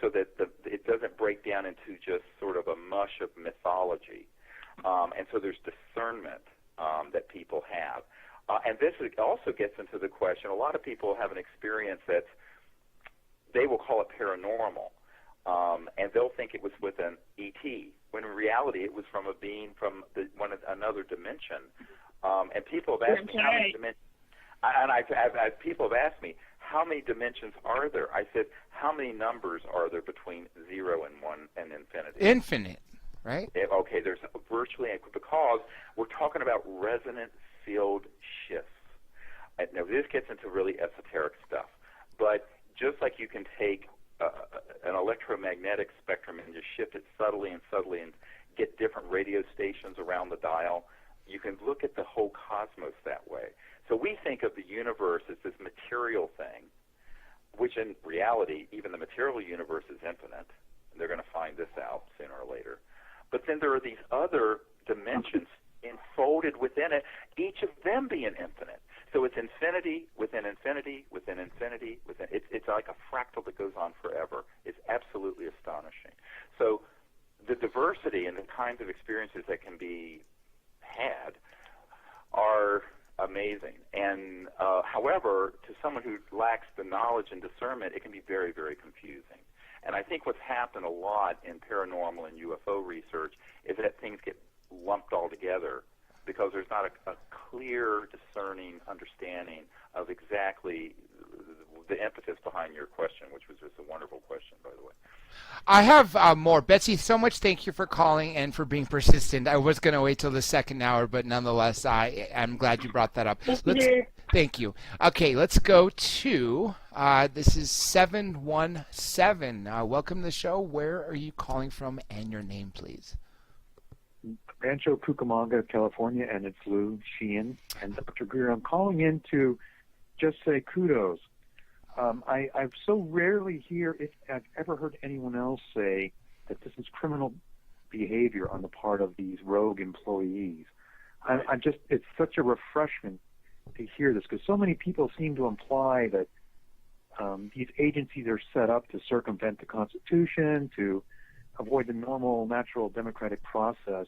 so that it doesn't break down into just sort of a mush of mythology. And so there's discernment that people have. And this also gets into the question, a lot of people have an experience that's, they will call it paranormal, and they'll think it was with an ET, when in reality it was from a being from another dimension. And people have asked me how many dimensions, and people have asked me, how many dimensions are there? I said, how many numbers are there between 0 and 1 and infinity? Infinite, right? Okay, there's virtually, because we're talking about resonant field shifts. Now, this gets into really esoteric stuff, but just like you can take an electromagnetic spectrum and just shift it subtly and get different radio stations around the dial, you can look at the whole cosmos that way. So we think of the universe as this material thing, which in reality, even the material universe is infinite, and they're going to find this out sooner or later. But then there are these other dimensions enfolded within it, each of them being infinite. So it's infinity within infinity within infinity within. It's like a fractal that goes on forever. It's absolutely astonishing. So the diversity and the kinds of experiences that can be had are amazing. And however, to someone who lacks the knowledge and discernment, it can be very, very confusing. And I think what's happened a lot in paranormal and UFO research is that things get lumped all together because there's not a clear, discerning understanding of exactly the impetus behind your question, which was just a wonderful question, by the way. I have more. Betsy, so much thank you for calling and for being persistent. I was going to wait till the second hour, but nonetheless, I'm glad you brought that up. Thank you. Okay, let's go to, this is 717. Welcome to the show. Where are you calling from and your name, please? Rancho Cucamonga, California, and it's Lou Sheehan. And Dr. Greer, I'm calling in to just say kudos. I so rarely hear, if I've ever heard anyone else say that this is criminal behavior on the part of these rogue employees. It's such a refreshment to hear this, because so many people seem to imply that these agencies are set up to circumvent the Constitution, to avoid the normal, natural democratic process,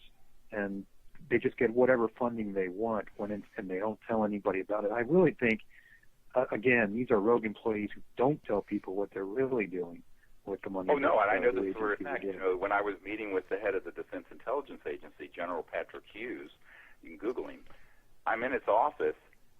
and they just get whatever funding they want and they don't tell anybody about it. I really think, again, these are rogue employees who don't tell people what they're really doing with the money. Oh, no, and I know this for a fact. When I was meeting with the head of the Defense Intelligence Agency, General Patrick Hughes, you can Google him, I'm in his office.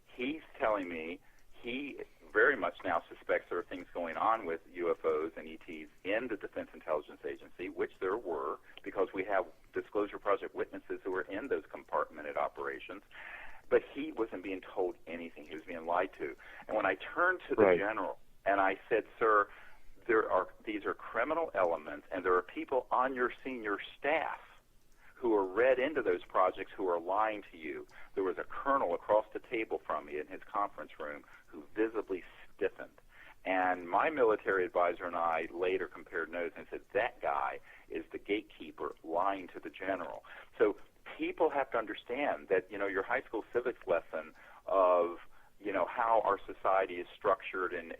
He's telling me he very much now suspects there are things going on with UFOs and ETs in the Defense Intelligence Agency, which there were, because we have Disclosure Project witnesses who were in those compartmented operations. But he wasn't being told anything. He was being lied to. And when I turned to the general and I said, sir, these are criminal elements, and there are people on your senior staff who are read into those projects who are lying to you. There was a colonel across the table from me in his conference room who visibly stiffened. And And my military advisor and I later compared notes and said, that guy is the gatekeeper lying to the general. So people have to understand that, your high school civics lesson of, how our society is structured and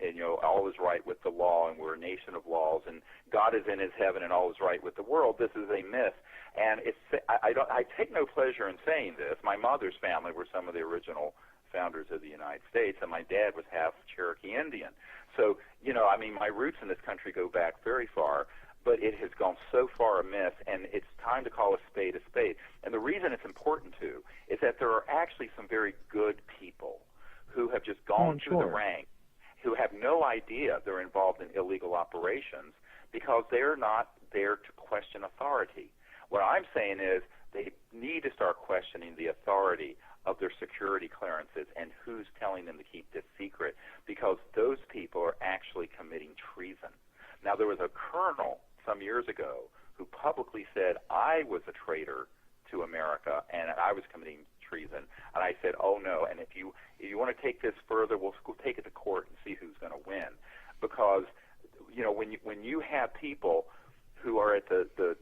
all is right with the law and we're a nation of laws and God is in his heaven and all is right with the world, this is a myth. And I take no pleasure in saying this. My mother's family were some of the original founders of the United States, and my dad was half Cherokee Indian. So, my roots in this country go back very far, but it has gone so far amiss, and it's time to call a spade a spade. And the reason it's important to is that there are actually some very good people who have just gone through the ranks, who have no idea they're involved in illegal operations because they're not there to question authority. What I'm saying is they need to start questioning the authority of their security clearances and who's telling them to keep this secret, because those people are actually committing treason. Now, there was a colonel some years ago who publicly said, I was a traitor to America and I was committing treason. And I said, oh, no, and if you want to take this further, we'll take it to court and see who's going to win. Because, when you have people who are at the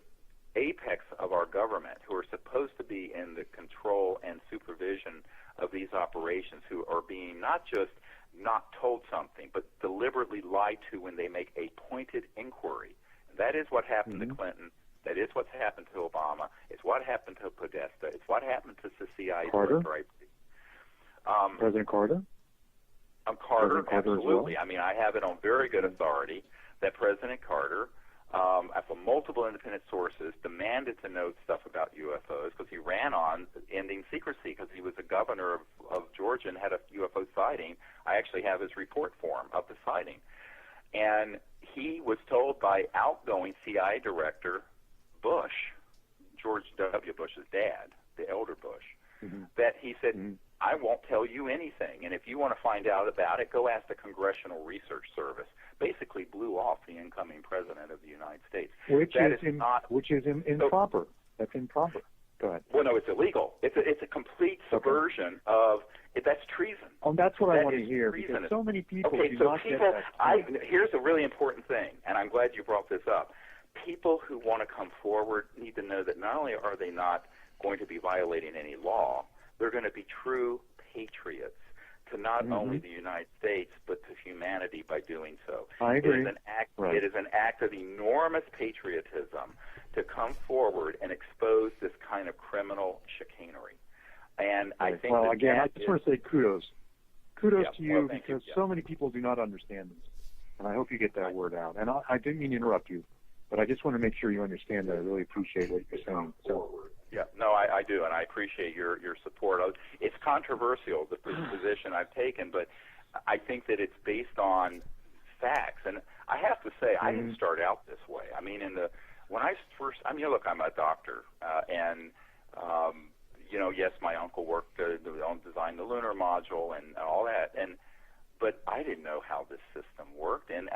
apex of our government, who are supposed to be in the control and supervision of these operations, who are being not just not told something, but deliberately lied to when they make a pointed inquiry. That is what happened to Clinton. That is what's happened to Obama. It's what happened to Podesta. It's what happened to the CIA. Carter? President Carter? Carter, President Carter absolutely. as well? I have it on very good authority that President Carter, from multiple independent sources, demanded to know stuff about UFOs because he ran on ending secrecy because he was the governor of Georgia and had a UFO sighting. I actually have his report form of the sighting. And he was told by outgoing CIA director Bush, George W. Bush's dad, the elder Bush, that he said, I won't tell you anything. And if you want to find out about it, go ask the Congressional Research Service. Basically blew off the incoming president of the United States. Which is improper. That's improper. Go ahead. Well, no, it's illegal. It's a complete subversion of that's treason. Oh, that's what I want to hear, treasonous. because so many people do so not people, get that. Here's a really important thing, and I'm glad you brought this up. People who want to come forward need to know that not only are they not going to be violating any law, they're going to be true patriots to not only the United States but to humanity by doing so. I agree. It is an act of enormous patriotism to come forward and expose this kind of criminal chicanery. And I think I just want to say kudos. Kudos to you, because so many people do not understand this. And I hope you get that word out. And I didn't mean to interrupt you, but I just want to make sure you understand that I really appreciate what you're saying. So. Yeah, no, I do, and I appreciate your support. It's controversial, the position I've taken, but I think that it's based on facts. And I have to say, I didn't start out this way. Look, I'm a doctor, and yes, my uncle worked designed the lunar module and all that, but I didn't know how this system worked, and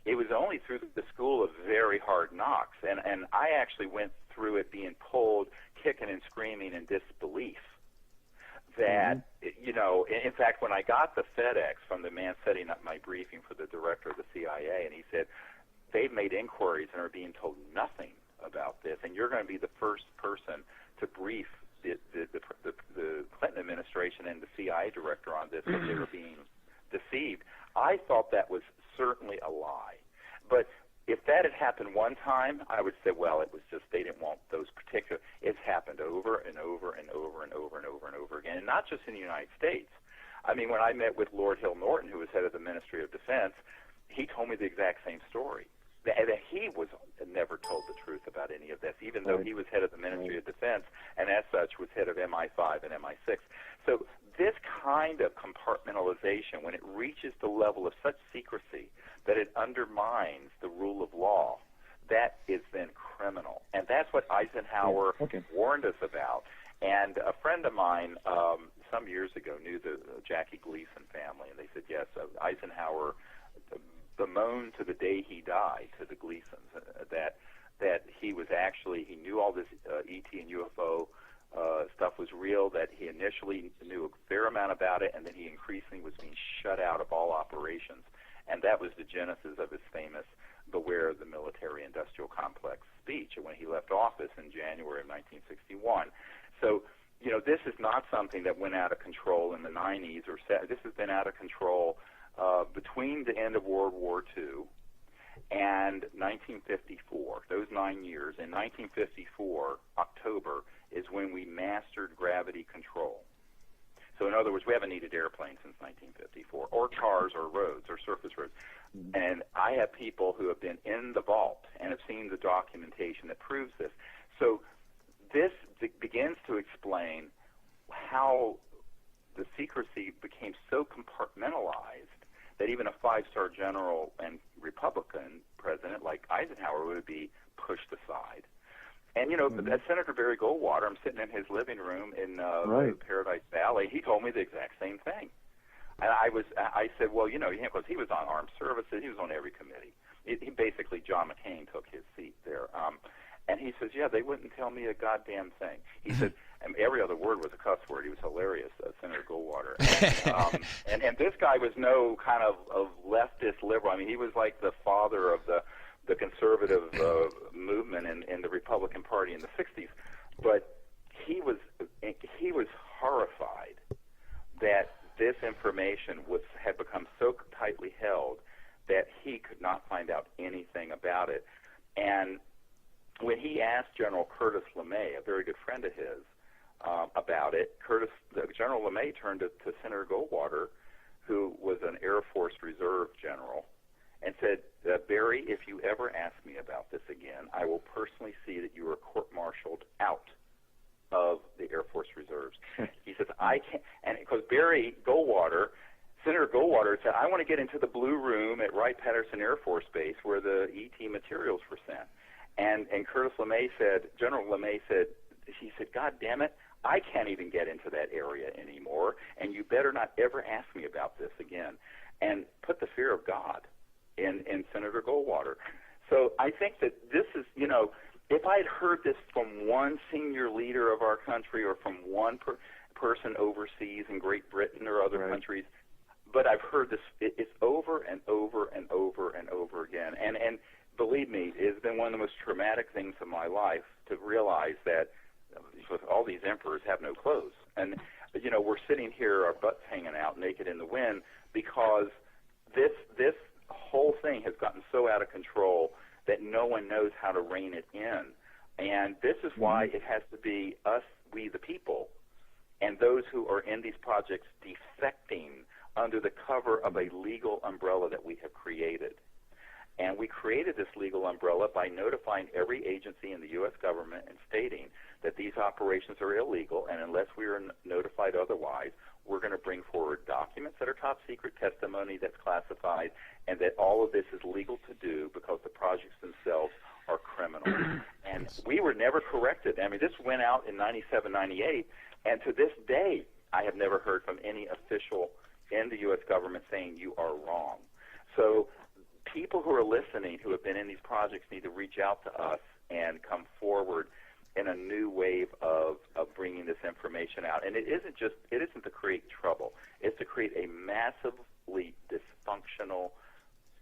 it was only through the school of very hard knocks, and I actually went through it being pulled, kicking and screaming in disbelief. That in fact, when I got the FedEx from the man setting up my briefing for the director of the CIA, and he said they've made inquiries and are being told nothing about this, and you're going to be the first person to brief the Clinton administration and the CIA director on this, that they were being deceived. I thought that was certainly a lie. But if that had happened one time, I would say, well, it was just they didn't want those particular. It's happened over and over and over and over and over and over again, and not just in the United States. When I met with Lord Hill Norton, who was head of the Ministry of Defense, he told me the exact same story. That he was never told the truth about any of this, even though he was head of the Ministry of Defense, and as such was head of MI5 and MI6. So this kind of compartmentalization, when it reaches the level of such secrecy that it undermines the rule of law, that is then criminal. And that's what Eisenhower warned us about. And a friend of mine some years ago knew the Jackie Gleason family, and they said, yes, Eisenhower bemoaned to the day he died to the Gleasons that he was actually, he knew all this ET and UFO stuff was real, that he initially knew a fair amount about it, and then he increasingly was being shut out of all operations. And that was the genesis of his famous "Beware of the Military-Industrial Complex" speech when he left office in January of 1961. So, this is not something that went out of control in the 90s this has been out of control between the end of World War II and 1954, those 9 years. In 1954, October, is when we mastered gravity control. So in other words, we haven't needed airplanes since 1954, or cars, or roads, or surface roads. And I have people who have been in the vault and have seen the documentation that proves this. So this begins to explain how the secrecy became so compartmentalized that even a five-star general and Republican president like Eisenhower would be pushed aside. And, Senator Barry Goldwater, I'm sitting in his living room in Paradise Valley, he told me the exact same thing. And I said, well, because he was on armed services, he was on every committee. He basically, John McCain took his seat there. And he says, yeah, they wouldn't tell me a goddamn thing. He said, and every other word was a cuss word. He was hilarious, Senator Goldwater. And this guy was no kind of leftist liberal. I mean, he was like the father of the conservative movement in the Republican Party in the 60s. But he was horrified that this information had become so tightly held that he could not find out anything about it. And when he asked General Curtis LeMay, a very good friend of his, about it, General LeMay turned to Senator Goldwater, who was an Air Force Reserve general, and said, Barry, if you ever ask me about this again, I will personally see that you are court-martialed out of the Air Force Reserves. He says, I can't, and because Senator Goldwater said, I want to get into the Blue Room at Wright-Patterson Air Force Base where the ET materials were sent. And General LeMay said, God damn it, I can't even get into that area anymore, and you better not ever ask me about this again. And put the fear of God in Senator Goldwater. So I think that this is, if I had heard this from one senior leader of our country or from one person overseas in Great Britain or other countries, but I've heard this, it's over and over and over and over again. And believe me, it's been one of the most traumatic things of my life to realize that all these emperors have no clothes. And, we're sitting here, our butts hanging out naked in the wind because this whole thing has gotten so out of control that no one knows how to rein it in. And this is why it has to be us, we the people, and those who are in these projects defecting under the cover of a legal umbrella that we have created. And we created this legal umbrella by notifying every agency in the U.S. government and stating that these operations are illegal, and unless we are notified otherwise, we're going to bring forward documents that are top secret, testimony that's classified, and that all of this is legal to do because the projects themselves are criminal. And we were never corrected. I mean, this went out in 97, 98, and to this day, I have never heard from any official in the U.S. government saying you are wrong. So people who are listening who have been in these projects need to reach out to us and come forward in a new wave of bringing this information out. And it isn't to create trouble. It's to create a massively dysfunctional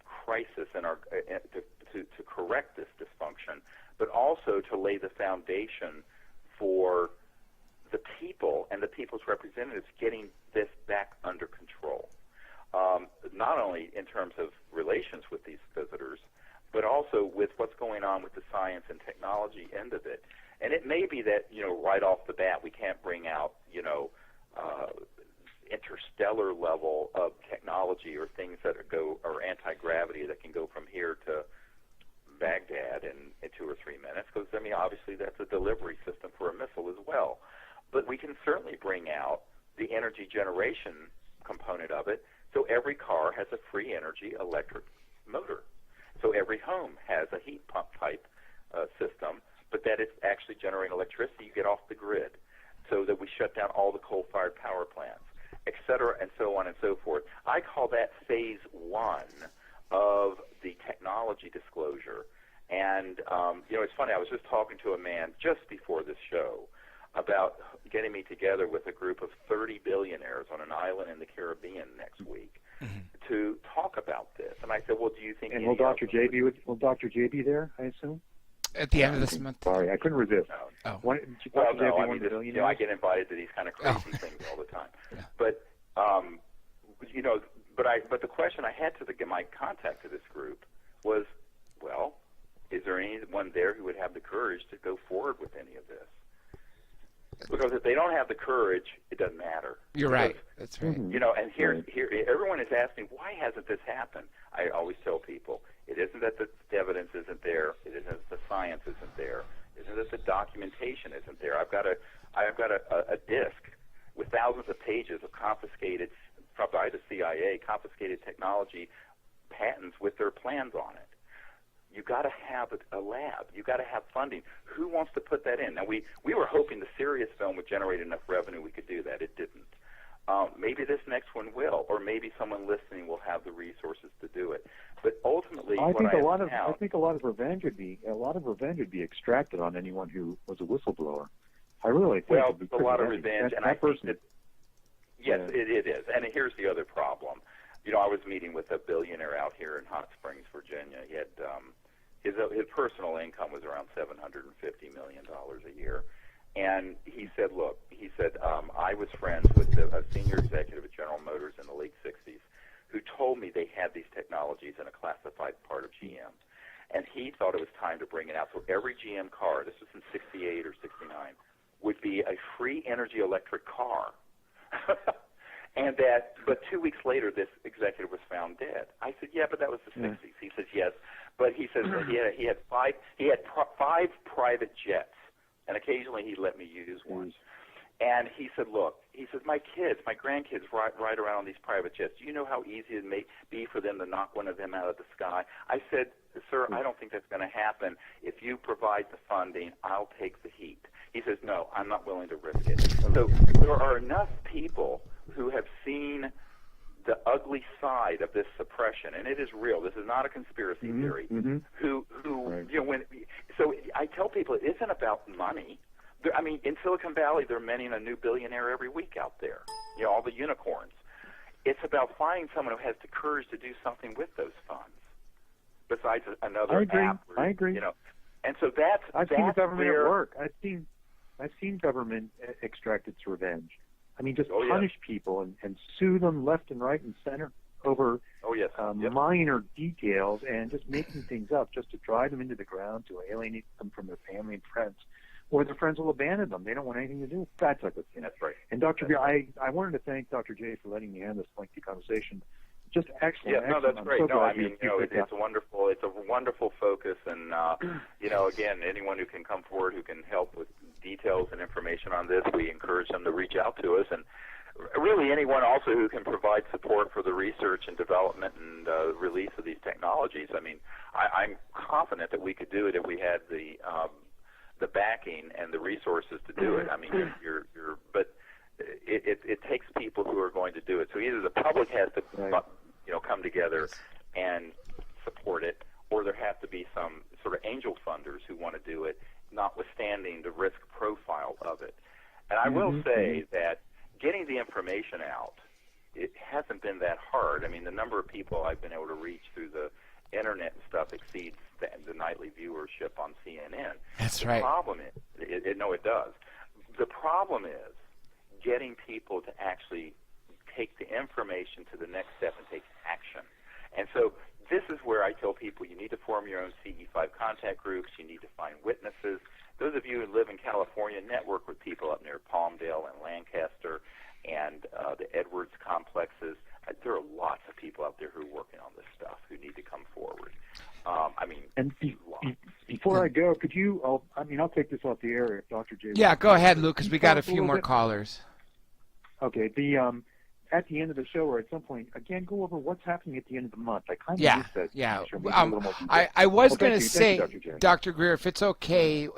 crisis in our to correct this dysfunction, but also to lay the foundation for the people and the people's representatives getting this back under control. Not only in terms of relations with these visitors, but also with what's going on with the science and technology end of it. And it may be that, right off the bat, we can't bring out, interstellar level of technology or things that or anti-gravity that can go from here to Baghdad in 2 or 3 minutes, because, obviously that's a delivery system for a missile as well. But we can certainly bring out the energy generation component of it. So every car has a free energy electric motor. So every home has a heat pump type system, but that it's actually generating electricity. You get off the grid, so that we shut down all the coal-fired power plants, et cetera, and so on and so forth. I call that phase one of the technology disclosure. And, it's funny, I was just talking to a man just before this show about getting me together with a group of 30 billionaires on an island in the Caribbean next week. to talk about this. And I said, well, do you think? And will Dr. J be there? I assume. At the end of this month. Sorry, I couldn't resist. Oh. Well, no, I mean, I get invited to these kind of crazy things all the time. Yeah. But but the question I had to my contact to this group was, well, is there anyone there who would have the courage to go forward with any of this? Because if they don't have the courage, it doesn't matter. You're right. That's right. And here, everyone is asking, why hasn't this happened? I always tell people, it isn't that the evidence isn't there. It isn't that the science isn't there. It isn't that the documentation isn't there. I've got a disc with thousands of pages of confiscated, by the CIA, confiscated technology patents with their plans on it. You got to have a lab. You got to have funding. Who wants to put that in? Now we were hoping the Sirius film would generate enough revenue we could do that. It didn't. Maybe this next one will, or maybe someone listening will have the resources to do it. But ultimately, I think a lot of revenge would be extracted on anyone who was a whistleblower. I really think. Well, a lot of revenge, and I think that. Yes, it is. And here's the other problem. I was meeting with a billionaire out here in Hot Springs, Virginia. He had his personal income was around $750 million a year. And he said, look, I was friends with a senior executive at General Motors in the late 60s who told me they had these technologies in a classified part of GM. And he thought it was time to bring it out. So every GM car, this was in 68 or 69, would be a free energy electric car. But 2 weeks later, this executive was found dead. I said, yeah, but that was the 60s. He says, yes. But he says he had five private jets, and occasionally he'd let me use one. And he said, look, my grandkids ride around on these private jets. Do you know how easy it may be for them to knock one of them out of the sky? I said, sir, I don't think that's going to happen. If you provide the funding, I'll take the heat. He says, no, I'm not willing to risk it. So there are enough people who have seen the ugly side of this suppression, and it is real. This is not a conspiracy theory. So I tell people it isn't about money. I mean, in Silicon Valley, they're minting a new billionaire every week out there. All the unicorns. It's about finding someone who has the courage to do something with those funds. Besides another app. I agree. And so I've seen the government at work. I've seen government extract its revenge. I mean, just punish people and sue them left and right and center over minor details and just making things up just to drive them into the ground, to alienate them from their family and friends, or their friends will abandon them. They don't want anything to do with that type of thing. That's right. And Dr. Greer, I wanted to thank Dr. J for letting me have this lengthy conversation. Just excellent. Yeah, no, that's great. So it's wonderful. It's a wonderful focus, and again, anyone who can come forward who can help with details and information on this, we encourage them to reach out to us, and really anyone also who can provide support for the research and development and release of these technologies. I mean, I'm confident that we could do it if we had the backing and the resources to do it. I mean, but it takes people who are going to do it. So either the public has to come together and support it, or there have to be some sort of angel funders who want to do it, notwithstanding the risk profile of it. And I will say that getting the information out, it hasn't been that hard. I mean, the number of people I've been able to reach through the internet and stuff exceeds the nightly viewership on CNN. That's right. The problem is, it does. The problem is getting people to actually take the information to the next step and take action. And so this is where I tell people you need to form your own CE5 contact groups. You need to find witnesses. Those of you who live in California, network with people up near Palmdale and Lancaster and the Edwards complexes. There are lots of people out there who are working on this stuff who need to come forward. Before I go, could you? I'll take this off the air if Dr. J. Yeah, go ahead, Luke, because we got a few more callers. Okay. At the end of the show, or at some point, again, go over what's happening at the end of the month. I kind of missed that. Yeah. I was going to say, Dr. Greer, if it's okay,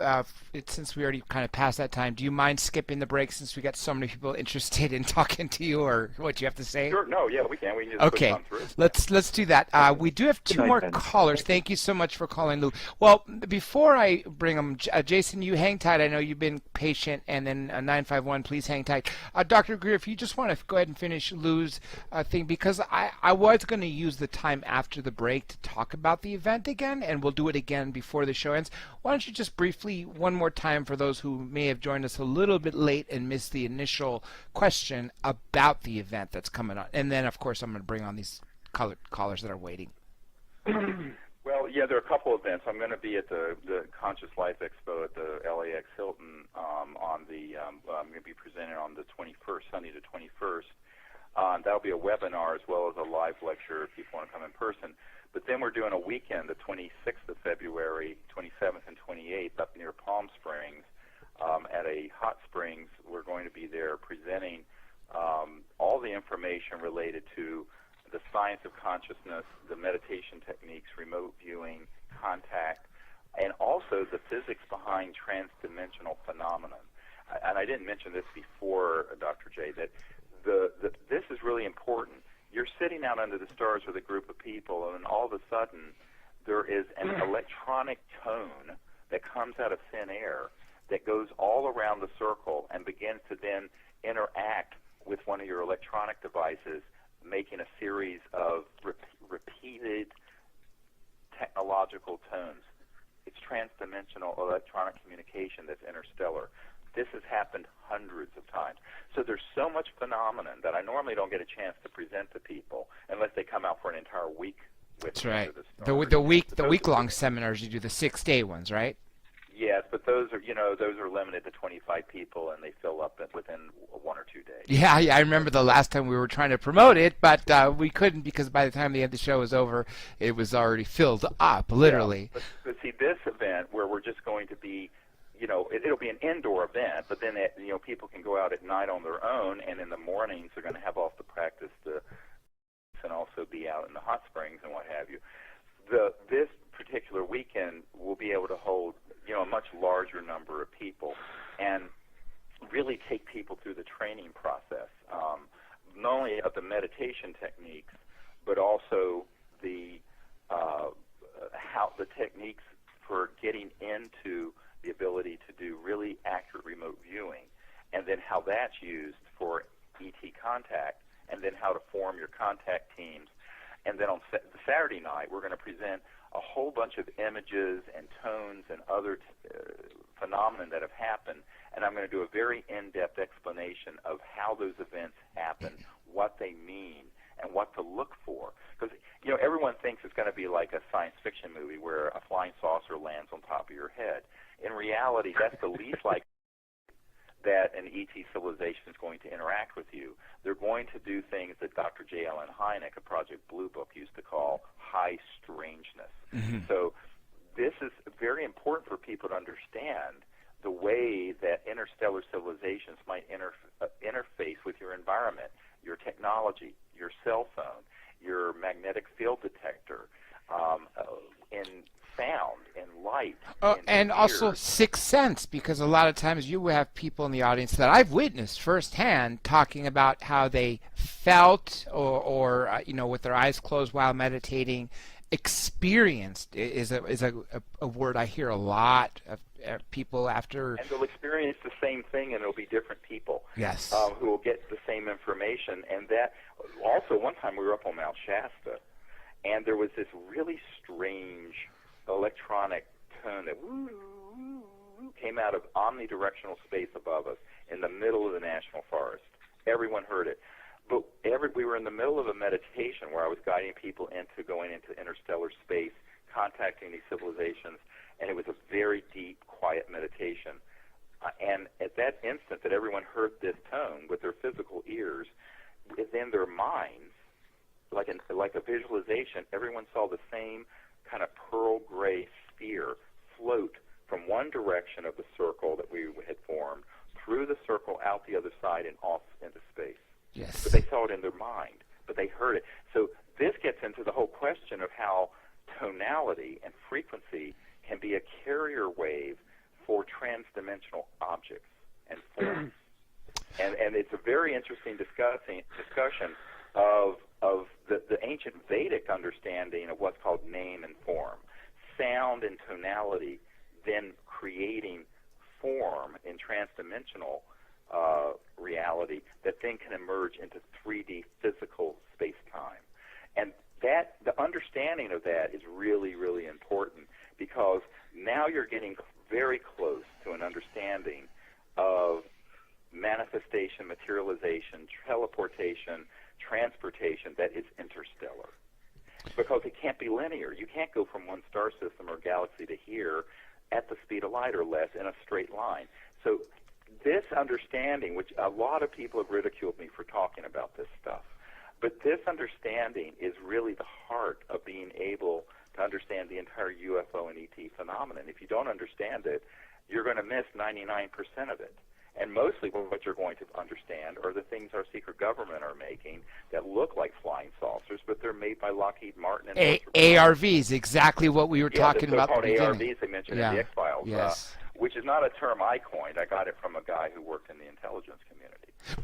since we already kind of passed that time, do you mind skipping the break since we got so many people interested in talking to you, or what you have to say? Sure. No. Yeah, we can. We can just okay. Put it on through. Let's do that. We do have two more callers. Thank you so much for calling, Luke. Well, before I bring them, Jason, you hang tight. I know you've been patient, and then 951, please hang tight. Dr. Greer, if you just want to go ahead and finish finish Lou's thing, because I was going to use the time after the break to talk about the event again, and we'll do it again before the show ends. Why don't you just briefly, one more time, for those who may have joined us a little bit late and missed the initial question about the event that's coming on. And then, of course, I'm going to bring on these callers that are waiting. Well, yeah, there are a couple of events. I'm going to be at the Conscious Life Expo at the LAX Hilton I'm going to be presenting on the 21st, Sunday the 21st. That'll be a webinar as well as a live lecture if people want to come in person. But then we're doing a weekend, the 26th of February, 27th and 28th, up near Palm Springs at a hot springs. We're going to be there presenting all the information related to the science of consciousness, the meditation techniques, remote viewing, contact, and also the physics behind transdimensional phenomenon. And I didn't mention this before, Dr. J, that this is really important. You're sitting out under the stars with a group of people, and all of a sudden there is an electronic tone that comes out of thin air that goes all around the circle and begins to then interact with one of your electronic devices, making a series of repeated technological tones. It's transdimensional electronic communication that's interstellar. This has happened hundreds of times. So there's so much phenomenon that I normally don't get a chance to present to people unless they come out for an entire week with That's me. right. The week-long seminars, you do the 6-day ones, right? Yes, but those are limited to 25 people, and they fill up within 1 or 2 days. Yeah, I remember the last time we were trying to promote it, but we couldn't, because by the time the show was over, it was already filled up, literally. Yeah, but see, this event where we're just going to be, it'll be an indoor event, but then people can go out at night on their own, and in the mornings they're going to have off the practice and also be out in the hot springs and what have you. This particular weekend we'll be able to hold a much larger number of people and really take people through the training process, not only of the meditation techniques, but also the techniques for getting into the ability to do really accurate remote viewing, and then how that's used for ET contact, and then how to form your contact teams. And then on Saturday night, we're going to present a whole bunch of images and tones and other phenomena that have happened, and I'm going to do a very in-depth explanation of how those events happen, what they mean, and what to look for. Because, everyone thinks it's going to be like a science fiction movie where a flying saucer lands on top of your head. In reality, that's the least likely that an ET civilization is going to interact with you. They're going to do things that Dr. J. Allen Hynek of Project Blue Book used to call high strangeness. Mm-hmm. So this is very important for people to understand the way that interstellar civilizations might interface with your environment, your technology, your cell phone, your magnetic field detector, in sound, in light. And also sixth sense, because a lot of times you have people in the audience that I've witnessed firsthand talking about how they felt or with their eyes closed while meditating. Experienced is a word I hear a lot of people after. And they'll experience the same thing, and it'll be different people. Yes. Who will get the same information. And that also, one time we were up on Mount Shasta, and there was this really strange electronic tone that came out of omnidirectional space above us in the middle of the national forest. Everyone heard it. But we were in the middle of a meditation where I was guiding people into going into interstellar space, contacting these civilizations, and it was a very deep, quiet meditation. And at that instant that everyone heard this tone with their physical ears, within their minds, like a visualization, everyone saw the same kind of pearl gray sphere float from one direction of the circle that we had formed through the circle out the other side and off into space. Yes. But they saw it in their mind, but they heard it. So this gets into the whole question of how tonality and frequency can be a carrier wave for transdimensional objects and forms. and it's a very interesting discussion of the ancient Vedic understanding of what's called name and form, sound and tonality, then creating form in transdimensional reality that then can emerge into 3D physical space-time. And that the understanding of that is really, really important, because now you're getting very close to an understanding of manifestation, materialization, teleportation, transportation that is interstellar. Because it can't be linear. You can't go from one star system or galaxy to here at the speed of light or less in a straight line. So this understanding, which a lot of people have ridiculed me for talking about this stuff, but this understanding is really the heart of being able to understand the entire UFO and ET phenomenon. If you don't understand it, you're going to miss 99% of it. And mostly what you're going to understand are the things our secret government are making that look like flying saucers, but they're made by Lockheed Martin and ARVs, exactly what we were talking about. So-called ARVs they mentioned in the X-Files, yes. Which is not a term I coined. I got it from a guy who worked in the intelligence community.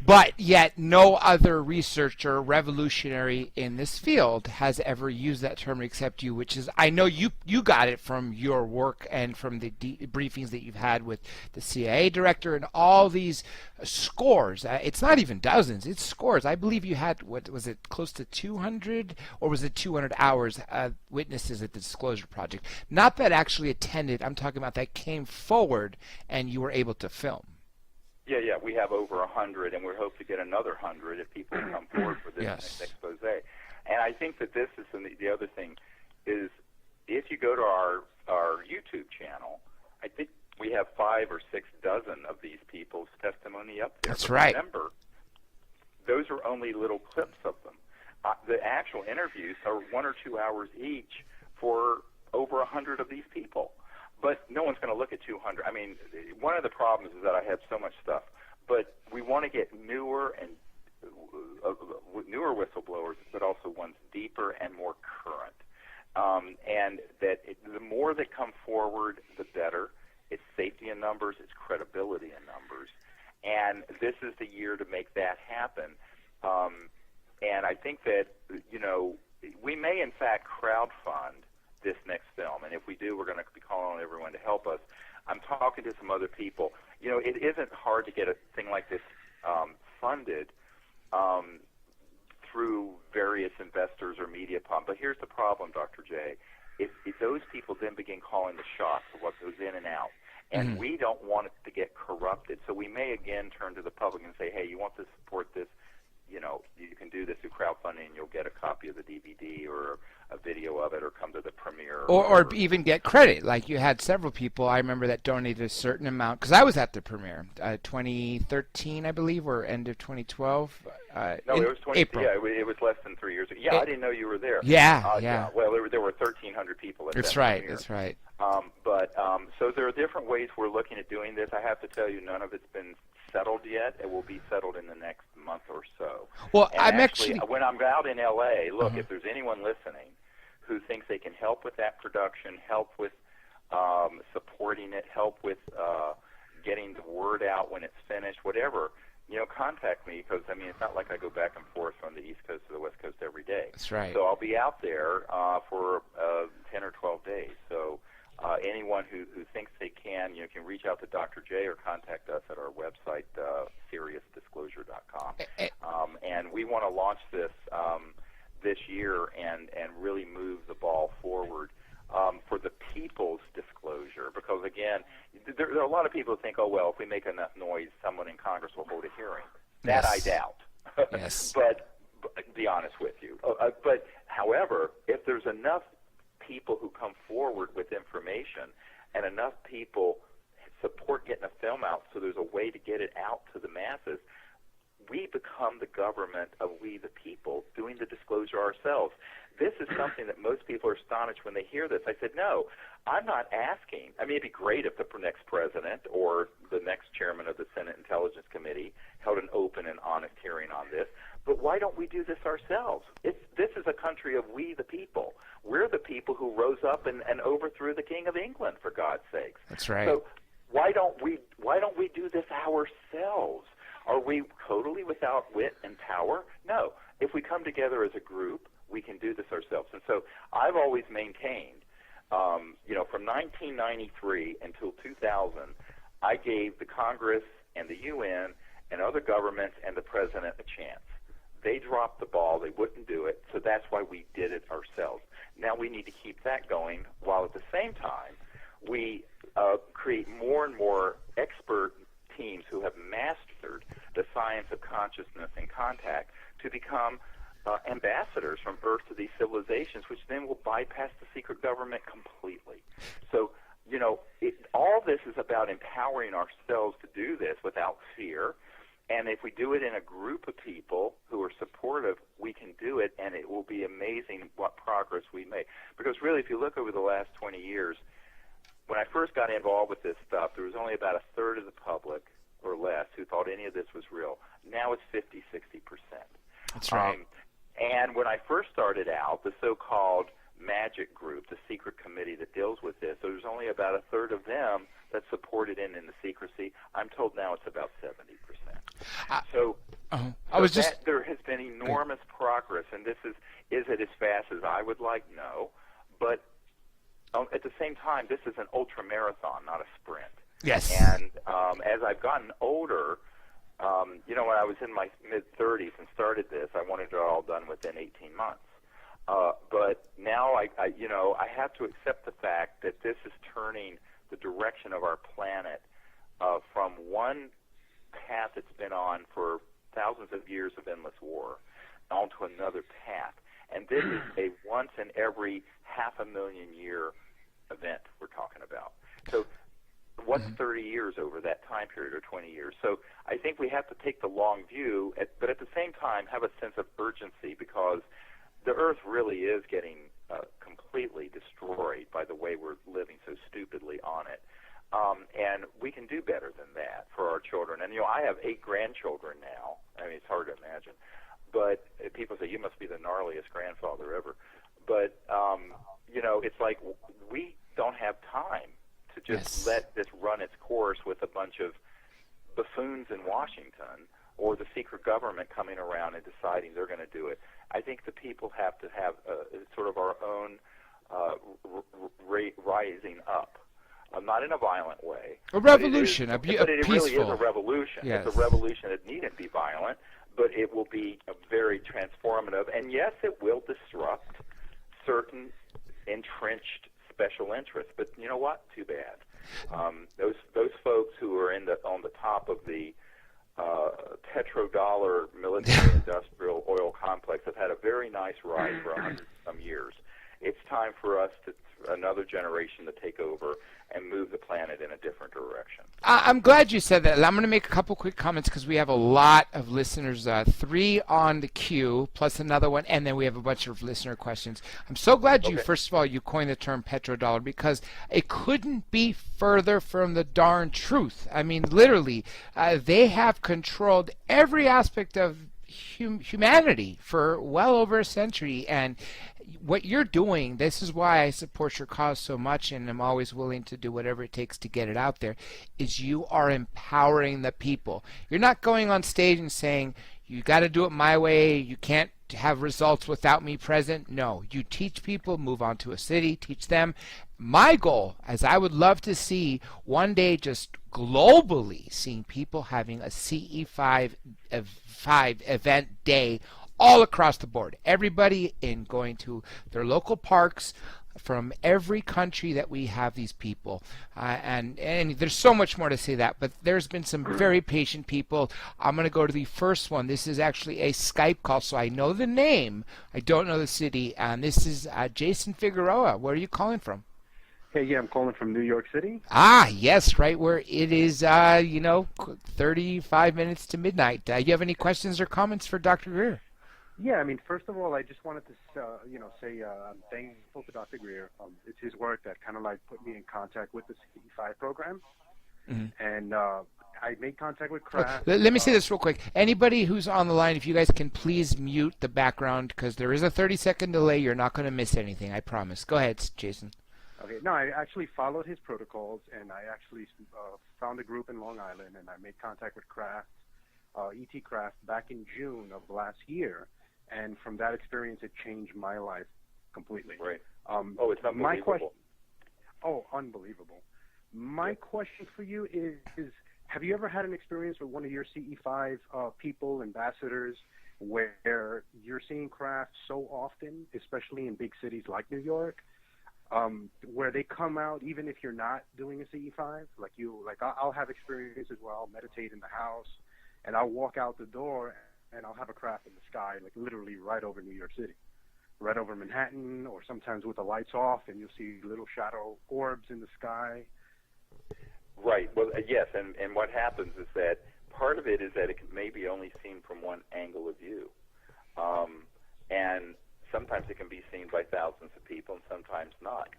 But yet no other researcher revolutionary in this field has ever used that term except you, which is, I know you got it from your work and from the briefings that you've had with the CIA director and all these scores. It's not even dozens, it's scores. I believe you had, what was it, close to 200, or was it 200 hours witnesses at the Disclosure Project? Not that actually attended, I'm talking about that came forward and you were able to film. Yeah, we have over 100, and we hope to get another 100 if people come forward for this next expose. And I think that this is the other thing is, if you go to our YouTube channel, I think we have 5 or 6 dozen of these people's testimony up there. That's but right. Remember, those are only little clips of them. The actual interviews are 1 or 2 hours each for over 100 of these people. But no one's going to look at 200. I mean, one of the problems is that I have so much stuff. But we want to get newer whistleblowers, but also ones deeper and more current. And that the more that come forward, the better. It's safety in numbers. It's credibility in numbers. And this is the year to make that happen. And I think that, we may, in fact, crowdfund this next film, and if we do, we're going to be calling on everyone to help us. I'm talking to some other people. It isn't hard to get a thing like this funded through various investors or media pump. But here's the problem, Dr. J. If those people then begin calling the shots of what goes in and out, and we don't want it to get corrupted, so we may again turn to the public and say, hey, you want to support this? You can do this through crowdfunding, and you'll get a copy of the DVD or a video of it, or come to the premiere. Or even get credit. Like you had several people, I remember, that donated a certain amount, because I was at the premiere, 2013, I believe, or end of 2012. No, it was April. Yeah, it was less than 3 years ago. Yeah, I didn't know you were there. Yeah. Well, there were 1,300 people at That's that right. premiere. That's right. So there are different ways we're looking at doing this. I have to tell you, none of it's been settled yet. It will be settled in the next month or so. Well, and I'm actually when I'm out in L.A., look, if there's anyone listening who thinks they can help with that production, help with supporting it, help with getting the word out when it's finished, whatever, contact me, because, it's not like I go back and forth from the East Coast to the West Coast every day. That's right. So I'll be out there for 10 or 12 days. So anyone who thinks they can, can reach out to Dr. J or contact us at our website, SeriousDisclosure.com. And we want to launch this this year and really move the ball forward for the people's disclosure. Because, again, there are a lot of people who think, oh, well, if we make enough noise, someone in Congress will hold a hearing. That I doubt. Yes. But be honest with you. But, however, if there's enough people who come forward with information and enough people support getting a film out so there's a way to get it out to the masses, we become the government of we the people doing the disclosure ourselves. This is something that most people are astonished when they hear this. I said, no, I'm not asking. It'd be great if the next president or the next chairman of the Senate Intelligence Committee held an open and honest hearing on this, but why don't we do this ourselves? This is a country of we the people. We're the people who rose up and overthrew the King of England, for God's sakes. That's right. So why don't we do this ourselves? Are we totally without wit and power? No. If we come together as a group, we can do this ourselves. And so I've always maintained, from 1993 until 2000, I gave the Congress and the UN and other governments and the president a chance. They dropped the ball. They wouldn't do it, so that's why we did it ourselves. Now we need to keep that going, while at the same time we create more and more expert teams who have mastered the science of consciousness and contact to become ambassadors from Earth to these civilizations, which then will bypass the secret government completely. So, all this is about empowering ourselves to do this without fear. And if we do it in a group of people who are supportive, we can do it, and it will be amazing what progress we make. Because really, if you look over the last 20 years, when I first got involved with this stuff, there was only about a third of the public or less who thought any of this was real. Now it's 50, 60%. That's right. And when I first started out, the so-called magic group, the secret committee that deals with this, there was only about a third of them that supported in the secrecy. I'm told now it's about 70%. There has been enormous progress, and is it as fast as I would like? No. But at the same time, this is an ultra marathon, not a sprint. Yes. And as I've gotten older, when I was in my mid-30s and started this, I wanted it all done within 18 months. But now I have to accept the fact that this is turning the direction of our planet from one path it's been on for thousands of years of endless war onto another path. And this is a once in every 500,000 year event we're talking about. So what's 30 years over that time period, or 20 years? So I think we have to take the long view, but at the same time have a sense of urgency, because the Earth really is getting completely destroyed by the way we're living so stupidly on it. And we can do better than that for our children. And, I have 8 grandchildren now. I mean, it's hard to imagine. But people say, you must be the gnarliest grandfather ever. But, it's like we don't have time to just let this run its course with a bunch of buffoons in Washington or the secret government coming around and deciding they're going to do it. I think the people have to have sort of our own rising up. Not in a violent way. A revolution, but peaceful. It really is a revolution. Yes. It's a revolution that needn't be violent, but it will be very transformative. And yes, it will disrupt certain entrenched special interests. But you know what? Too bad. Those folks who are on the top of the petrodollar military-industrial oil complex have had a very nice ride for 100-some years. It's time for us another generation to take over and move the planet in a different direction. I'm glad you said that. I'm going to make a couple quick comments because we have a lot of listeners, 3 on the queue, plus another one, and then we have a bunch of listener questions. I'm so glad first of all, you coined the term petrodollar, because it couldn't be further from the darn truth. I mean, literally, they have controlled every aspect of humanity for well over a century, and what you're doing, this is why I support your cause so much, and I'm always willing to do whatever it takes to get it out there, is you are empowering the people. You're not going on stage and saying, you got to do it my way, you can't have results without me present. No, you teach people, move on to a city, teach them. My goal, as I would love to see one day just globally, seeing people having a CE5 event day all across the board. Everybody in going to their local parks from every country that we have these people. And there's so much more to say that, but there's been some very patient people. I'm going to go to the first one. This is actually a Skype call, so I know the name. I don't know the city. And this is Jason Figueroa. Where are you calling from? Hey, yeah, I'm calling from New York City. Ah, yes, right where it is, 35 minutes to midnight. You have any questions or comments for Dr. Greer? Yeah, I mean, first of all, I just wanted to, say I'm thankful to Dr. Greer. It's his work that kind of like put me in contact with the CE5 program. Mm-hmm. And I made contact with Kraft. Let me say this real quick. Anybody who's on the line, if you guys can please mute the background, because there is a 30-second delay. You're not going to miss anything, I promise. Go ahead, Jason. Okay, no, I actually followed his protocols, and I actually found a group in Long Island, and I made contact with Kraft, E.T. Kraft, back in June of last year. And from that experience, it changed my life completely. Right. It's unbelievable. Unbelievable. My question for you is, have you ever had an experience with one of your CE5 people, ambassadors, where you're seeing craft so often, especially in big cities like New York, where they come out even if you're not doing a CE5? I'll have experiences where I'll meditate in the house, and I'll walk out the door, and I'll have a craft in the sky, like literally right over New York City, right over Manhattan, or sometimes with the lights off, and you'll see little shadow orbs in the sky. Right. Well, yes, and what happens is that part of it is that it may be only seen from one angle of view, and sometimes it can be seen by thousands of people, and sometimes not.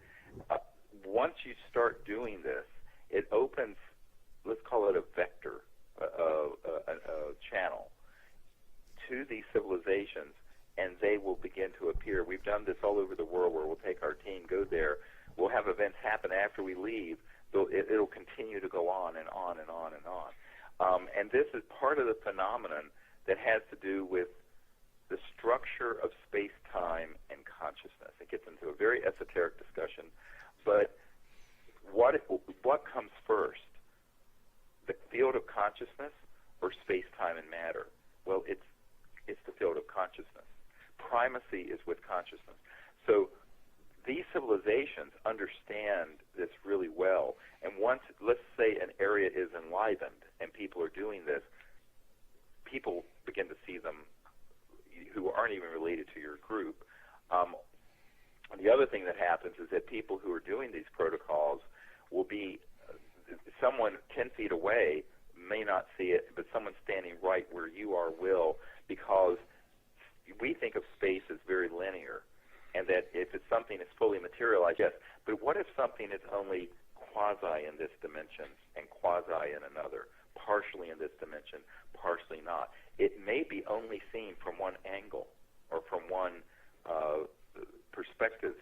Once you start doing this, it opens, let's call it a vector, a channel to these civilizations, and they will begin to appear. We've done this all over the world where we'll take our team, go there, we'll have events happen after we leave. It'll continue to go on and on and on and on. And this is part of the phenomenon that has to do with the structure of space-time and consciousness. It gets into a very esoteric discussion, but what comes first, the field of consciousness or space-time and matter? Well, it's the field of consciousness. Primacy is with consciousness. So these civilizations understand this really well, and once, let's say, an area is enlivened and people are doing this, people begin to see them who aren't even related to your group. The other thing that happens is that people who are doing these protocols will be someone 10 feet away may not see it, but someone standing right where you are will, because we think of space as very linear, and that if it's something that's fully materialized, yes, but what if something is only quasi in this dimension and quasi in another, partially in this dimension, partially not? It may be only seen from one angle or from one perspective,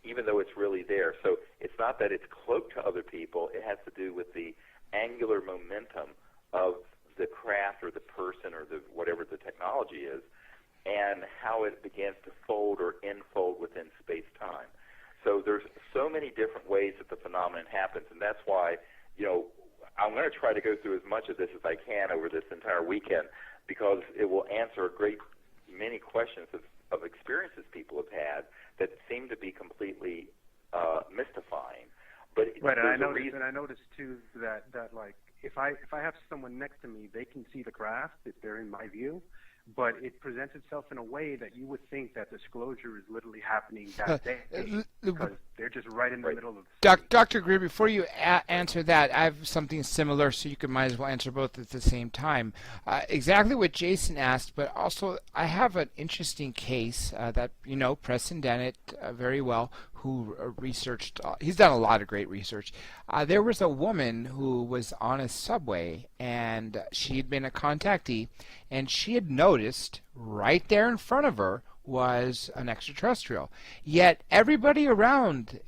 even though it's really there. So it's not that it's cloaked to other people. It has to do with the angular momentum of the craft or the person or the whatever the technology is, and how it begins to fold or enfold within space-time. So there's so many different ways that the phenomenon happens, and that's why, I'm going to try to go through as much of this as I can over this entire weekend, because it will answer a great many questions of experiences people have had that seem to be completely mystifying. But right, and I noticed too that like if I have someone next to me, they can see the craft if they're in my view, but it presents itself in a way that you would think that disclosure is literally happening that day, because they're just right in the middle of the city. Dr. Greer, before you answer that, I have something similar, so you might as well answer both at the same time. Exactly what Jason asked, but also I have an interesting case that, Preston Dennett very well, who researched, he's done a lot of great research. There was a woman who was on a subway, and she had been a contactee, and she had noticed right there in front of her was an extraterrestrial. Yet everybody around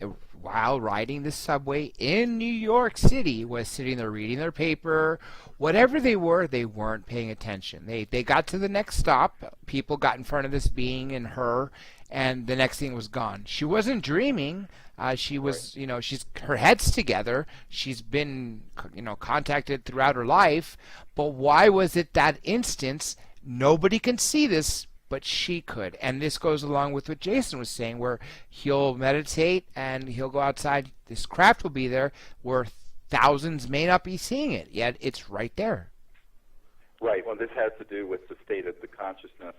while riding the subway in New York City was sitting there reading their paper. Whatever they were, they weren't paying attention. They got to the next stop. People got in front of this being and her, and the next thing was gone. She wasn't dreaming. She was, her head's together. She's been, contacted throughout her life. But why was it that instance? Nobody can see this, but she could. And this goes along with what Jason was saying, where he'll meditate and he'll go outside. This craft will be there where thousands may not be seeing it, yet it's right there. Right. Well, this has to do with the state of the consciousness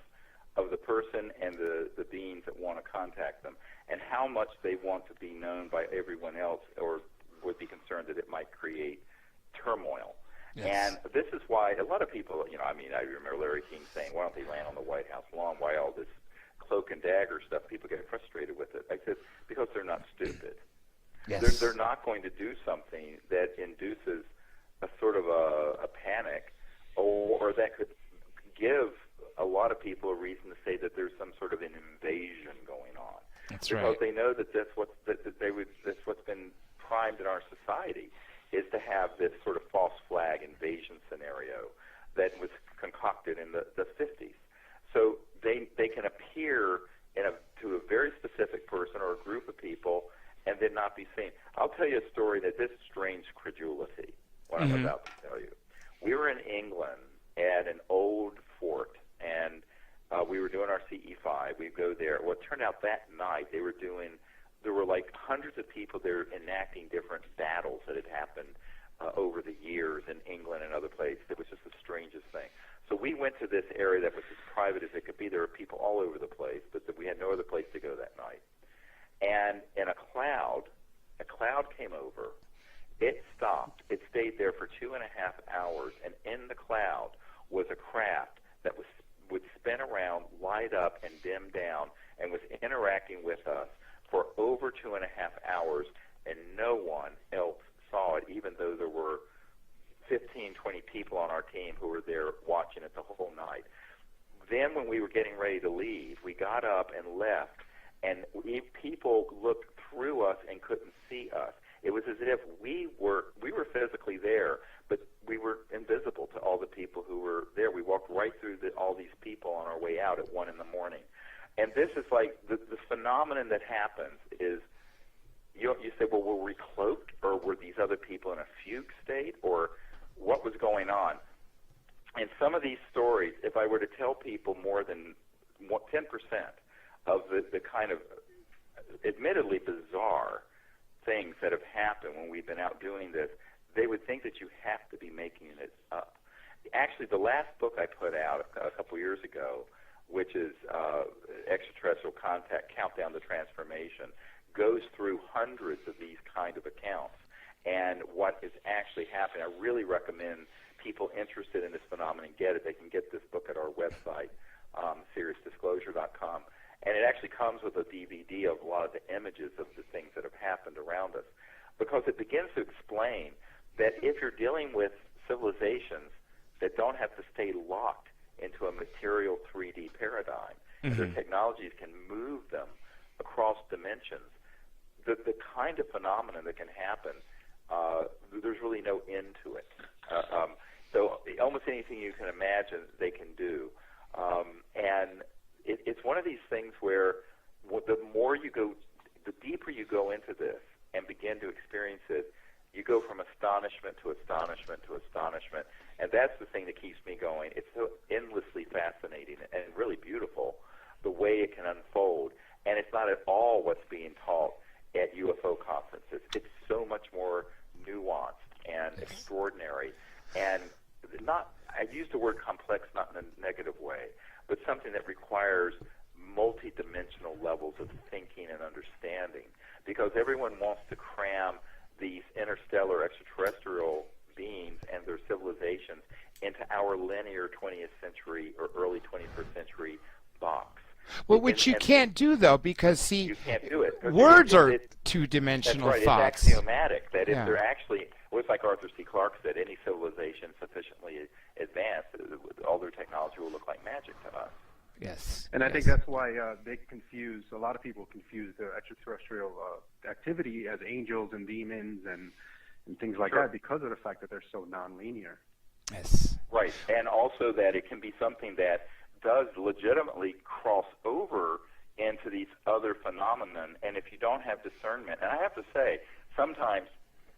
of the person and the beings that want to contact them, and how much they want to be known by everyone else, or would be concerned that it might create turmoil. Yes. And this is why a lot of people, I remember Larry King saying, why don't they land on the White House lawn? Why all this cloak and dagger stuff? People get frustrated with it. I said, because they're not stupid. Yes. They're not going to do something that induces a sort of a panic, or that could give a lot of people a reason to say that there's some sort of an invasion going on. That's because right. they know that that's what's been primed in our society, is to have this sort of false flag invasion scenario that was concocted in the 50s. So they can appear to a very specific person or a group of people and then not be seen. I'll tell you a story that this strange credulity, what I'm about to tell you. we were in England at an old fort, and we were doing our CE5. We'd go there. Well, it turned out that night there were like hundreds of people there enacting different battles that had happened over the years in England and other places. It was just the strangest thing. So we went to this area that was as private as it could be. There were people all over the place, but we had no other place to go that night. And in a cloud came over. It stopped. It stayed there for 2.5 hours, and in the cloud was a craft that would spin around, light up, and dim down, and was interacting with us for over 2.5 hours, and no one else saw it, even though there were 15, 20 people on our team who were there watching it the whole night. Then when we were getting ready to leave, we got up and left, and people looked through us and couldn't see us. It was as if we were physically there, but we were invisible to all the people who were there. We walked right through all these people on our way out at 1 in the morning. And this is like the phenomenon that happens is you say, well, were we cloaked, or were these other people in a fugue state, or what was going on? And some of these stories, if I were to tell people more than 10% of the kind of admittedly bizarre things that have happened when we've been out doing this, they would think that you have to be making it up. Actually, the last book I put out a couple years ago, which is Extraterrestrial Contact, Countdown to Transformation, goes through hundreds of these kind of accounts and what is actually happening. I really recommend people interested in this phenomenon get it. They can get this book at our website, SeriousDisclosure.com. And it actually comes with a DVD of a lot of the images of the things that have happened around us, because it begins to explain that if you're dealing with civilizations that don't have to stay locked into a material 3D paradigm, and their technologies can move them across dimensions, the kind of phenomenon that can happen, there's really no end to it. So almost anything you can imagine, they can do. And it's one of these things where the more you go, the deeper you go into this and begin to experience it, you go from astonishment to astonishment to astonishment. And that's the thing that keeps me going. It's so endlessly fascinating and really beautiful, the way it can unfold. And it's not at all what's being taught at UFO conferences. It's so much more nuanced and extraordinary. And I've used the word complex not in a negative way, but something that requires multi-dimensional levels of thinking and understanding, because everyone wants to cram these interstellar extraterrestrial beings and their civilizations into our linear 20th century or early 21st century box. Well, which you can't do, though, because, see, you can't do it. Words are two-dimensional thoughts. thoughts. It's axiomatic. That if they're actually, well, it's like Arthur C. Clarke said, any civilization sufficiently advanced, all their technology will look like magic to us. Yes. And I think that's why a lot of people confuse the extraterrestrial activity as angels and demons and things like that, because of the fact that they're so nonlinear. Yes. Right. And also that it can be something that does legitimately cross over into these other phenomenon. And if you don't have discernment, and I have to say, sometimes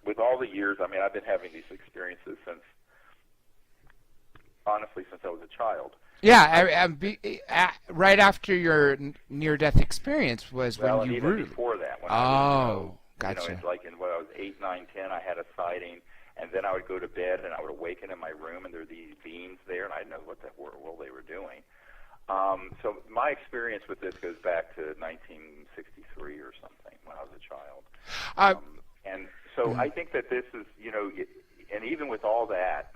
with all the years, I mean, I've been having these experiences honestly since I was a child. Yeah, right after your near-death experience was when you even really... before that. When gotcha. It's like when I was 8, 9, 10, I had a sighting, and then I would go to bed, and I would awaken in my room, and there were these beings there, and I didn't know what the world they were doing. So my experience with this goes back to 1963 or something, when I was a child. And so I think that this is, and even with all that,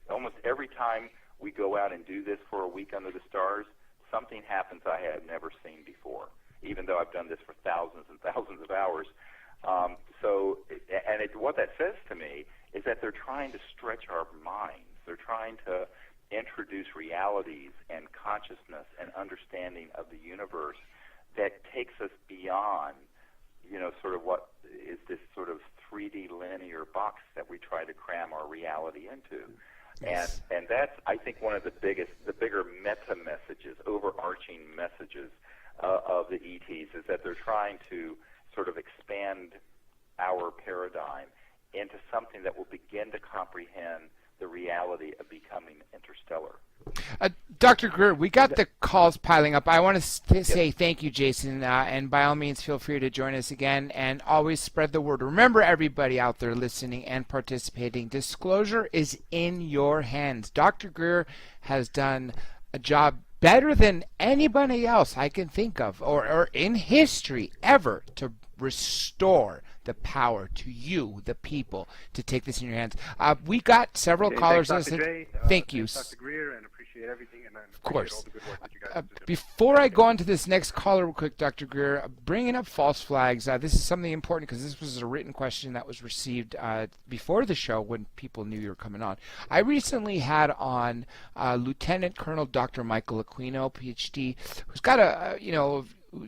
almost every time we go out and do this for a week under the stars, something happens I had never seen before, even though I've done this for thousands and thousands of hours. What that says to me is that they're trying to stretch our minds. They're trying to introduce realities and consciousness and understanding of the universe that takes us beyond, sort of what is this sort of 3D linear box that we try to cram our reality into. Yes. And that's, I think, one of the bigger meta messages, overarching messages of the ETs, is that they're trying to sort of expand our paradigm into something that will begin to comprehend the reality of becoming interstellar. Dr. Greer, we got the calls piling up. I want to say thank you, Jason, and by all means, feel free to join us again, and always spread the word. Remember, everybody out there listening and participating, disclosure is in your hands. Dr. Greer has done a job better than anybody else I can think of, or in history ever, to restore the power to you, the people, to take this in your hands. We got several callers. Thanks, Dr. J. Thank you. Thanks, Dr. Greer, and appreciate everything, and of course. all the good work that you guys are doing. Before I go on to this next caller real quick, Dr. Greer, bringing up false flags, this is something important because this was a written question that was received before the show when people knew you were coming on. I recently had on Lieutenant Colonel Dr. Michael Aquino, PhD, who's got who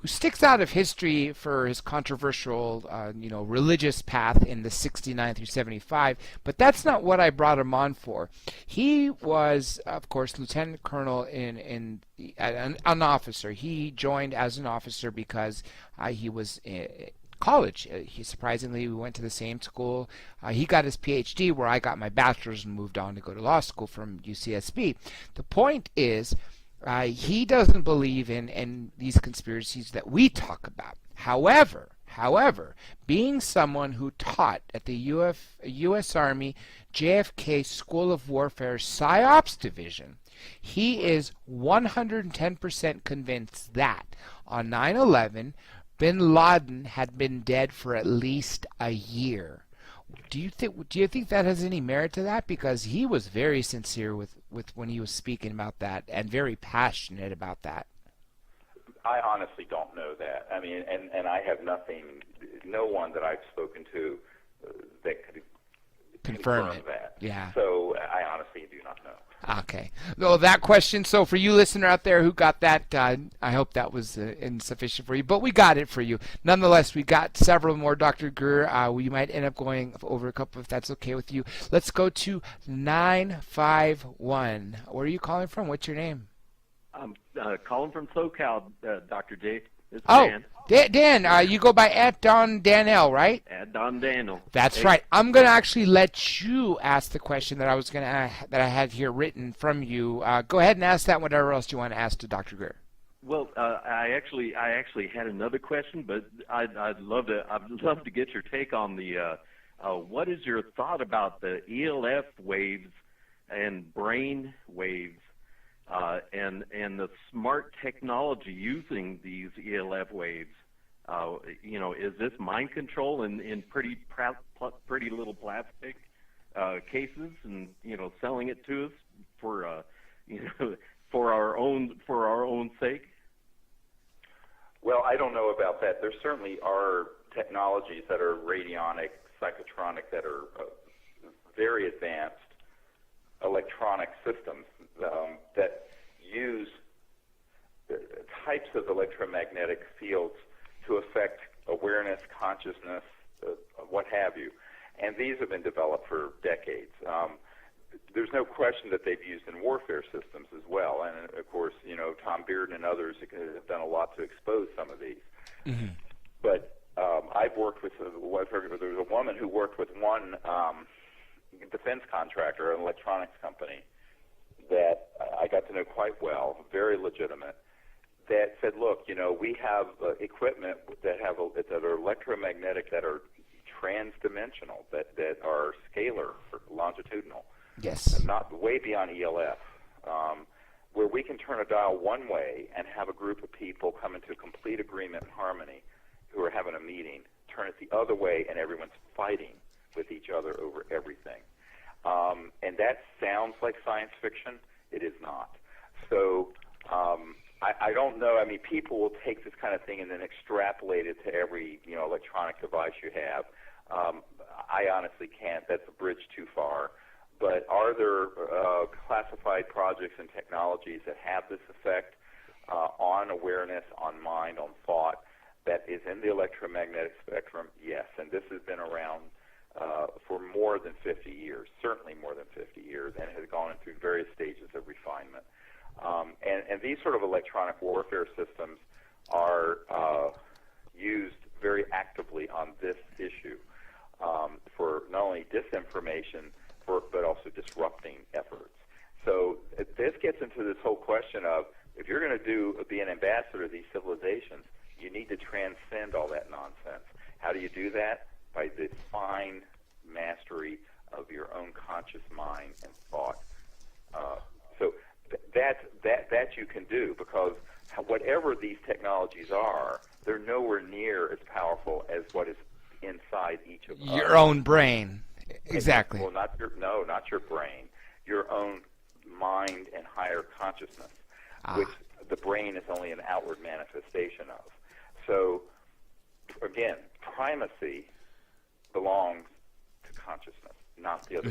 sticks out of history for his controversial, religious path in the 69 through 75, but that's not what I brought him on for. He was, of course, lieutenant colonel an officer. He joined as an officer because he was in college. We went to the same school. He got his PhD where I got my bachelor's and moved on to go to law school from UCSB. The point is, he doesn't believe in these conspiracies that we talk about. However, being someone who taught at the U.S. Army JFK School of Warfare PsyOps Division, he is 110% convinced that on 9/11, bin Laden had been dead for at least a year. Do you think that has any merit to that? Because he was very sincere with when he was speaking about that and very passionate about that. I honestly don't know that. I mean, and I have no one that I've spoken to that could confirm that. Yeah. So I honestly do not know. Okay. Well, that question, so for you listener out there who got that, I hope that was insufficient for you, but we got it for you. Nonetheless, we got several more, Dr. Greer. We might end up going over a couple if that's okay with you. Let's go to 951. Where are you calling from? What's your name? I'm calling from SoCal, Dr. J. This is Dan. Dan. Dan, you go by @DonDanel, right? @DonDanel. That's right. I'm going to actually let you ask the question that that I had here written from you. Go ahead and ask that. Whatever else you want to ask to Dr. Greer. Well, I actually had another question, but I'd love to get your take on the what is your thought about the ELF waves and brain waves and the smart technology using these ELF waves? Is this mind control in pretty little plastic cases, and selling it to us for for our own sake? Well, I don't know about that. There certainly are technologies that are radionic, psychotronic, that are very advanced electronic systems that use types of electromagnetic fields to affect awareness, consciousness, what have you. And these have been developed for decades. There's no question that they've used in warfare systems as well. And, of course, Tom Bearden and others have done a lot to expose some of these. Mm-hmm. But I've worked with, there was a woman who worked with one defense contractor, an electronics company, that I got to know quite well, very legitimate, that said, look, we have equipment that are electromagnetic, that are trans-dimensional, that are scalar or longitudinal. Yes. Not way beyond ELF, where we can turn a dial one way and have a group of people come into complete agreement and harmony who are having a meeting, turn it the other way, and everyone's fighting with each other over everything. And that sounds like science fiction. It is not. So I don't know. I mean, people will take this kind of thing and then extrapolate it to every electronic device you have. I honestly can't. That's a bridge too far. But are there classified projects and technologies that have this effect on awareness, on mind, on thought, that is in the electromagnetic spectrum? Yes, and this has been around for more than 50 years, certainly more than 50 years, and has gone through various stages of refinement. And these sort of electronic warfare systems are used very actively on this issue for not only disinformation, but also disrupting efforts. So this gets into this whole question of, if you're going to be an ambassador of these civilizations, you need to transcend all that nonsense. How do you do that? By the fine mastery of your own conscious mind and thought. So that you can do, because whatever these technologies are, they're nowhere near as powerful as what is inside each of us. Your own brain. Exactly. Well, not your brain. Your own mind and higher consciousness, which the brain is only an outward manifestation of. So, again, primacy belongs to consciousness, not the other,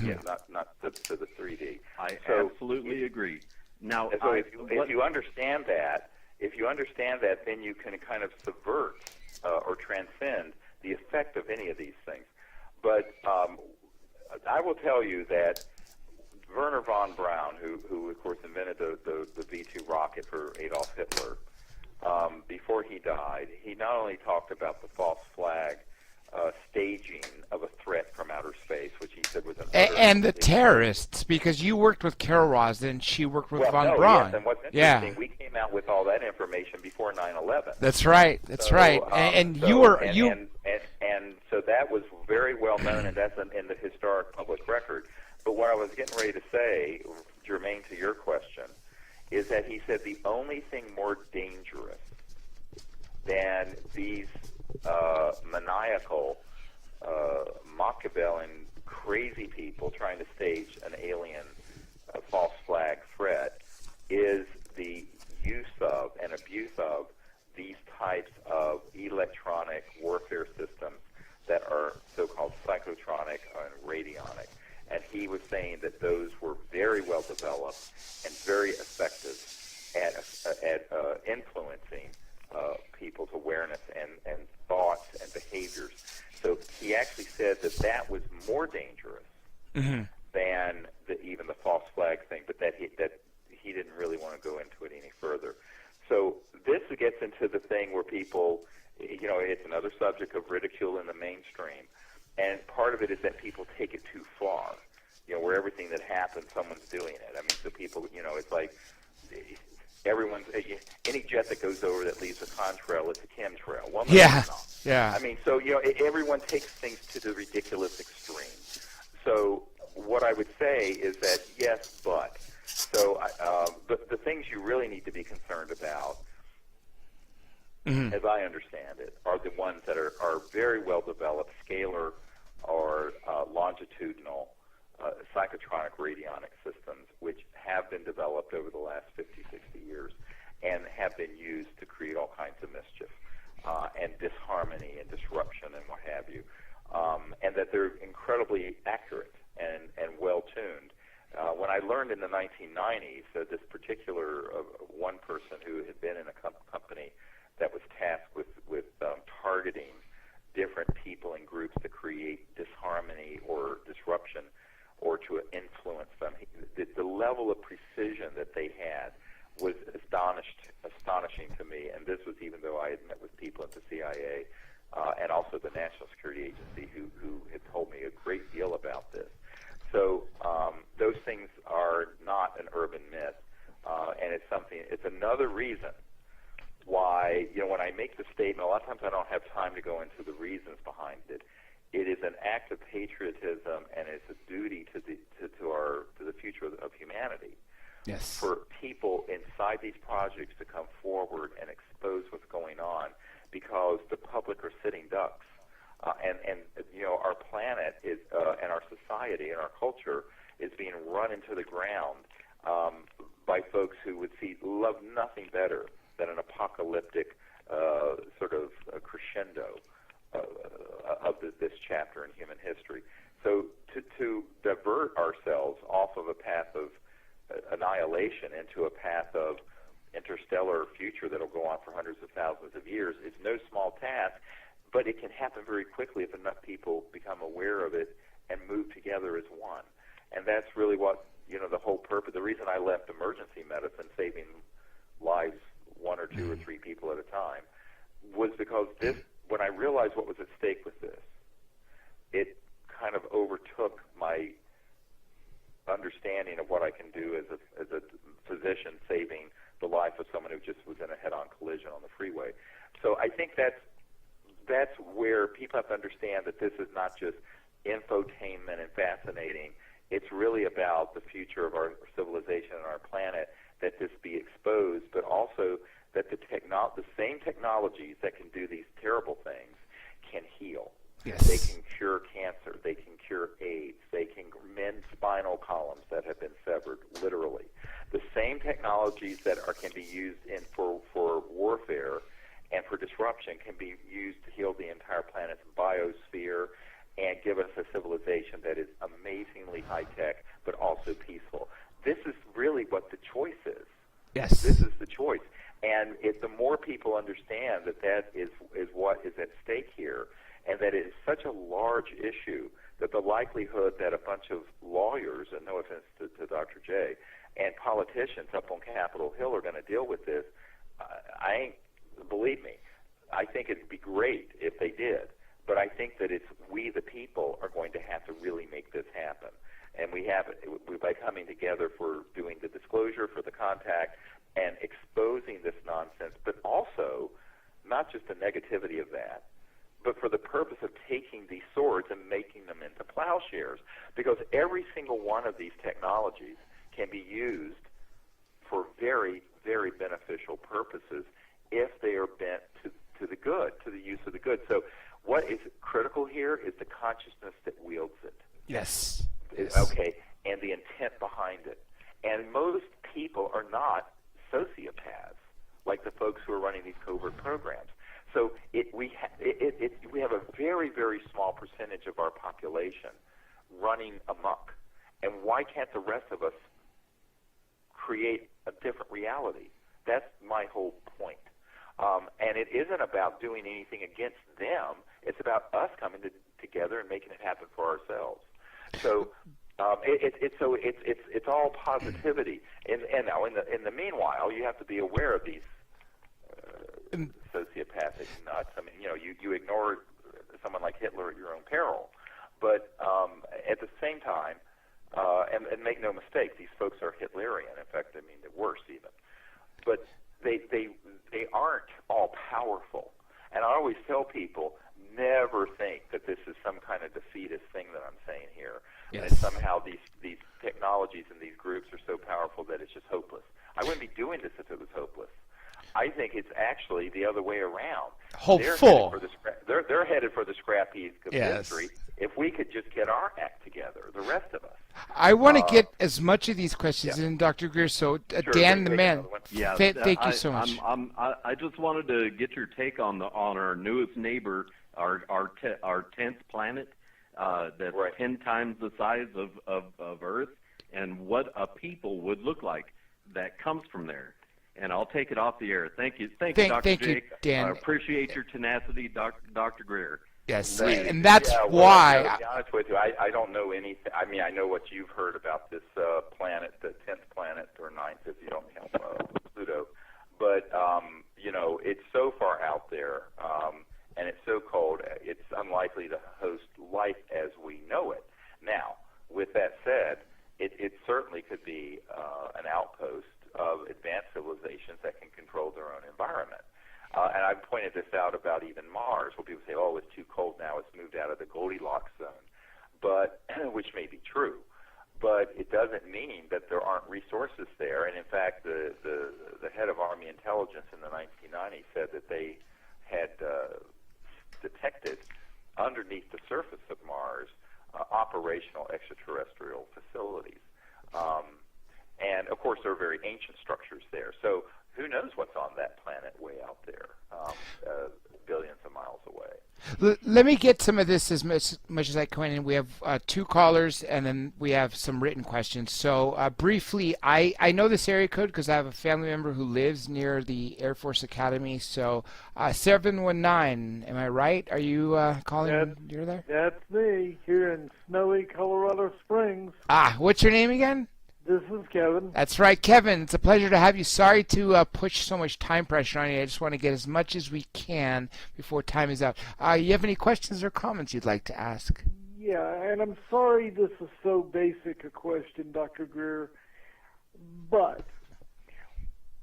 not to the 3D. I absolutely agree. Now, so if you understand that, then you can kind of subvert or transcend the effect of any of these things. But I will tell you that Werner von Braun, who of course invented the V-2 rocket for Adolf Hitler, before he died, he not only talked about the false flag staging of a threat from outer space, which he said was an and the terrorists, because you worked with Carol Ross and she worked with von Braun. Yes, and what's interesting, we came out with all that information before 9/11. That's right. That's right. And so that was very well known, and that's in the historic public record. But what I was getting ready to say, germane to your question, is that he said the only thing more dangerous than these maniacal, Machiavellian, crazy people trying to stage an alien false flag threat is the use of and abuse of these types of electronic warfare systems that are so-called psychotronic and radionic. And he was saying that those were very well developed and very effective at influencing people's awareness and thoughts and behaviors. So he actually said that was more dangerous than even the false flag thing, but that he didn't really want to go into it any further. So this gets into the thing where people, it's another subject of ridicule in the mainstream. And part of it is that people take it too far, where everything that happens, someone's doing it. I mean, so people, it's like any jet that goes over that leaves a contrail, it's a chemtrail. Well, no, it's not. Yeah. I mean, so, everyone takes things to the ridiculous extreme. So what I would say is that, yes, but. So the things you really need to be concerned about, as I understand it, are the ones that are very well developed, scalar or longitudinal psychotronic radionic systems, which have been developed over the last 50, 60 years and have been used to create all kinds of mischief and disharmony and disruption and what have you, and that they're incredibly accurate and well-tuned. When I learned in the 1990s that this particular one person who had been in a company that was tasked with targeting different people and groups to create disharmony or disruption or to influence them, the level of precision that they had was astonishing to me. And this was even though I had met with people at the CIA and also the National Security Agency who had told me a great deal about this. So those things are not an urban myth, and it's another reason why, when I make the statement, a lot of times I don't have time to go into the reasons behind it. It is an act of patriotism, and it's a duty to the future of humanity. Yes. For people inside these projects to come forward and expose what's going on, because the public are sitting ducks. And our planet is, and our society and our culture is being run into the ground by folks who would love nothing better than an apocalyptic sort of crescendo of this chapter in human history. So to divert ourselves off of a path of annihilation into a path of interstellar future that will go on for hundreds of thousands of years is no small task. But it can happen very quickly if enough people become aware of it and move together as one. And that's really what, the whole purpose, the reason I left emergency medicine, saving lives, one or two or three people at a time, was because when I realized what was at stake with this, it kind of overtook my understanding of what I can do as a physician saving the life of someone who just was in a head-on collision on the freeway. So I think that's where people have to understand that this is not just infotainment and fascinating. It's really about the future of our civilization and our planet, that this be exposed, but also that the same technologies that can do these terrible things can heal. Yes. They can cure cancer. They can cure AIDS. They can mend spinal columns that have been severed, literally. The same technologies that can be used for warfare and for disruption can be used to heal the entire planet's biosphere and give us a civilization that is amazingly high-tech but also peaceful. This is really what the choice is. Yes. This is the choice. And the more people understand that is what is at stake here, and that it is such a large issue that the likelihood that a bunch of lawyers, and no offense to Dr. J, and politicians up on Capitol Hill are going to deal with this, believe me, I think it'd be great if they did. But I think that it's we, the people, are going to have to really make this happen. And we by coming together for doing the disclosure, for the contact, and exposing this nonsense, but also not just the negativity of that, but for the purpose of taking these swords and making them into plowshares. Because every single one of these technologies can be used for very, very beneficial purposes if they are bent to the good, to the use of the good. So what is critical here is the consciousness that wields it. Yes. Okay, and the intent behind it. And most people are not sociopaths like the folks who are running these covert programs. So we have a very, very small percentage of our population running amok. And why can't the rest of us create a different reality? That's my whole point. And it isn't about doing anything against them. It's about us coming together and making it happen for ourselves. So it's all positivity. And now in the meanwhile, you have to be aware of these sociopathic nuts. I mean, you ignore someone like Hitler at your own peril. But at the same time, and make no mistake, these folks are Hitlerian. In fact, I mean, they're worse even. But they aren't all powerful. And I always tell people, never think that this is some kind of defeatist thing that I'm saying here. Yes. And somehow these technologies and these groups are so powerful that it's just hopeless. I wouldn't be doing this if it was hopeless. I think it's actually the other way around. Hopeful. They're headed for the scrap heap of Yes. history. If we could just get our act together, the rest of us. I want to get as much of these questions in, Dr. Greer. So, Dan the man, yeah, thank you so much. I just wanted to get your take on our newest neighbor, our 10th planet, that's Right. 10 times the size of Earth, and what a people would look like that comes from there. And I'll take it off the air. Thank you, Dr. Thank you, J. Dan. I appreciate your tenacity, Dr. Greer. Yes, Right. and that's To why. be honest with you, I don't know anything. I mean, I know what you've heard about this planet, the 10th planet, or 9th if you don't count Pluto. But, it's so far out there, and it's so cold, it's unlikely to host life as we know it. Now, with that said, it certainly could be an outpost of advanced civilizations that can control their own environment. And I've pointed this out about even Mars, where people say, oh, it's too cold now, it's moved out of the Goldilocks zone, but which may be true. But it doesn't mean that there aren't resources there. And in fact, the head of Army Intelligence in the 1990s said that they had detected underneath the surface of Mars operational extraterrestrial facilities. And of course, there are very ancient structures there. So who knows what's on that planet way out there, billions of miles away. Let me get some of this as much as I can. And we have 2 callers, and then we have some written questions. So briefly, I know this area code because I have a family member who lives near the Air Force Academy. So 719, am I right? Are you calling? You're there? That's me here in snowy Colorado Springs. What's your name again? This is Kevin. That's right, Kevin. It's a pleasure to have you. Sorry to push so much time pressure on you. I just want to get as much as we can before time is out. You have any questions or comments you'd like to ask? Yeah, and I'm sorry this is so basic a question, Dr. Greer, but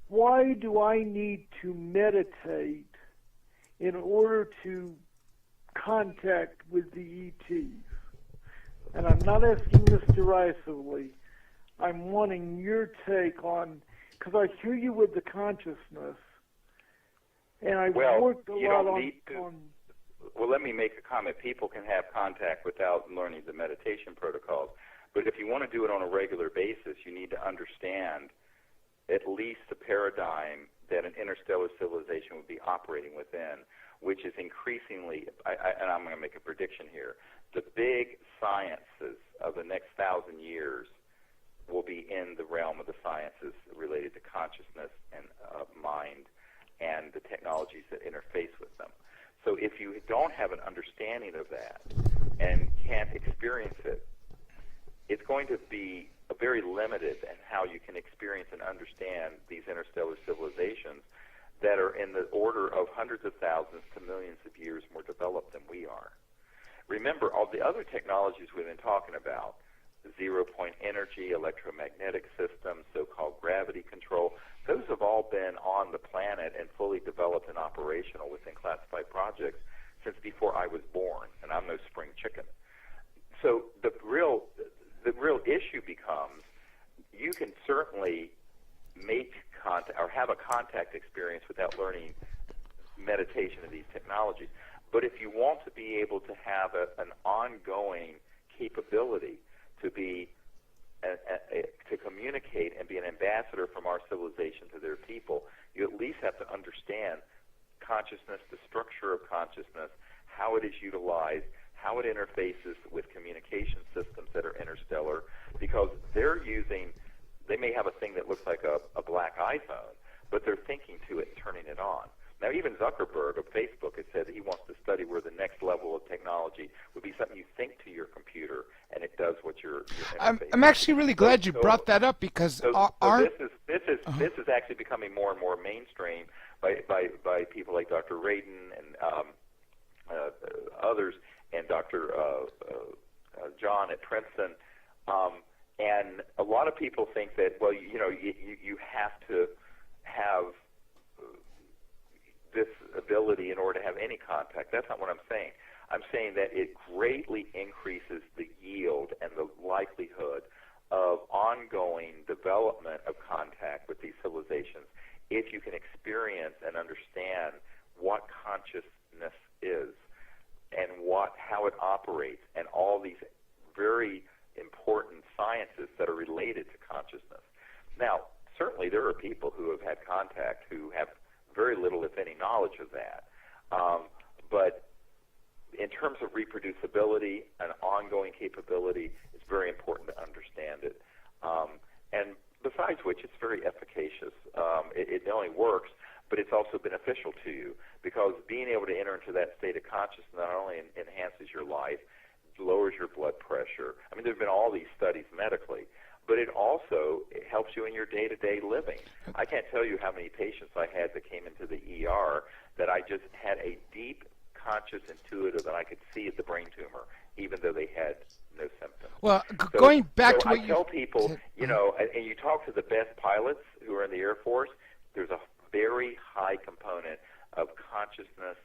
why do I need to meditate in order to contact with the ETs? And I'm not asking this derisively. I'm wanting your take on, because I hear you with the consciousness, and I've worked a lot on. Well, let me make a comment. People can have contact without learning the meditation protocols, but if you want to do it on a regular basis, you need to understand at least the paradigm that an interstellar civilization would be operating within, which is increasingly, and I'm going to make a prediction here, the big sciences of the next 1,000 years will be in the realm of the sciences related to consciousness and mind and the technologies that interface with them. So if you don't have an understanding of that and can't experience it, it's going to be very limited in how you can experience and understand these interstellar civilizations that are in the order of hundreds of thousands to millions of years more developed than we are. Remember, all the other technologies we've been talking about, zero-point energy, electromagnetic systems, so-called gravity control, those have all been on the planet and fully developed and operational within classified projects since before I was born, and I'm no spring chicken. So the real issue becomes, you can certainly make contact or have a contact experience without learning meditation of these technologies. But if you want to be able to have an ongoing capability to be to communicate and be an ambassador from our civilization to their people, you at least have to understand consciousness, the structure of consciousness, how it is utilized, how it interfaces with communication systems that are interstellar, because they may have a thing that looks like a black iPhone, but they're thinking to it and turning it on. Now, even Zuckerberg of Facebook has said that he wants to study where the next level of technology would be something you think to your computer and it does what you're I'm actually really glad you brought that up, because this is actually becoming more and more mainstream by people like Dr. Radin and others, and Dr. John at Princeton. And a lot of people think that, well, you have to have this ability in order to have any contact. That's not what I'm saying. I'm saying that it greatly increases the yield and the likelihood of ongoing development of contact with these civilizations if you can experience and understand what consciousness is and how it operates and all these very important sciences that are related to consciousness. Now, certainly there are people who have had contact who have very little, if any, knowledge of that. But in terms of reproducibility and ongoing capability, it's very important to understand it. And besides which, it's very efficacious. It not only works, but it's also beneficial to you, because being able to enter into that state of consciousness not only enhances your life, lowers your blood pressure. I mean, there have been all these studies medically, but it also helps you in your day-to-day living. I can't tell you how many patients I had that came into the ER that I just had a deep, conscious, intuitive, and I could see the brain tumor, even though they had no symptoms. Well, going back to what what I tell people, and you talk to the best pilots who are in the Air Force, there's a very high component of consciousness,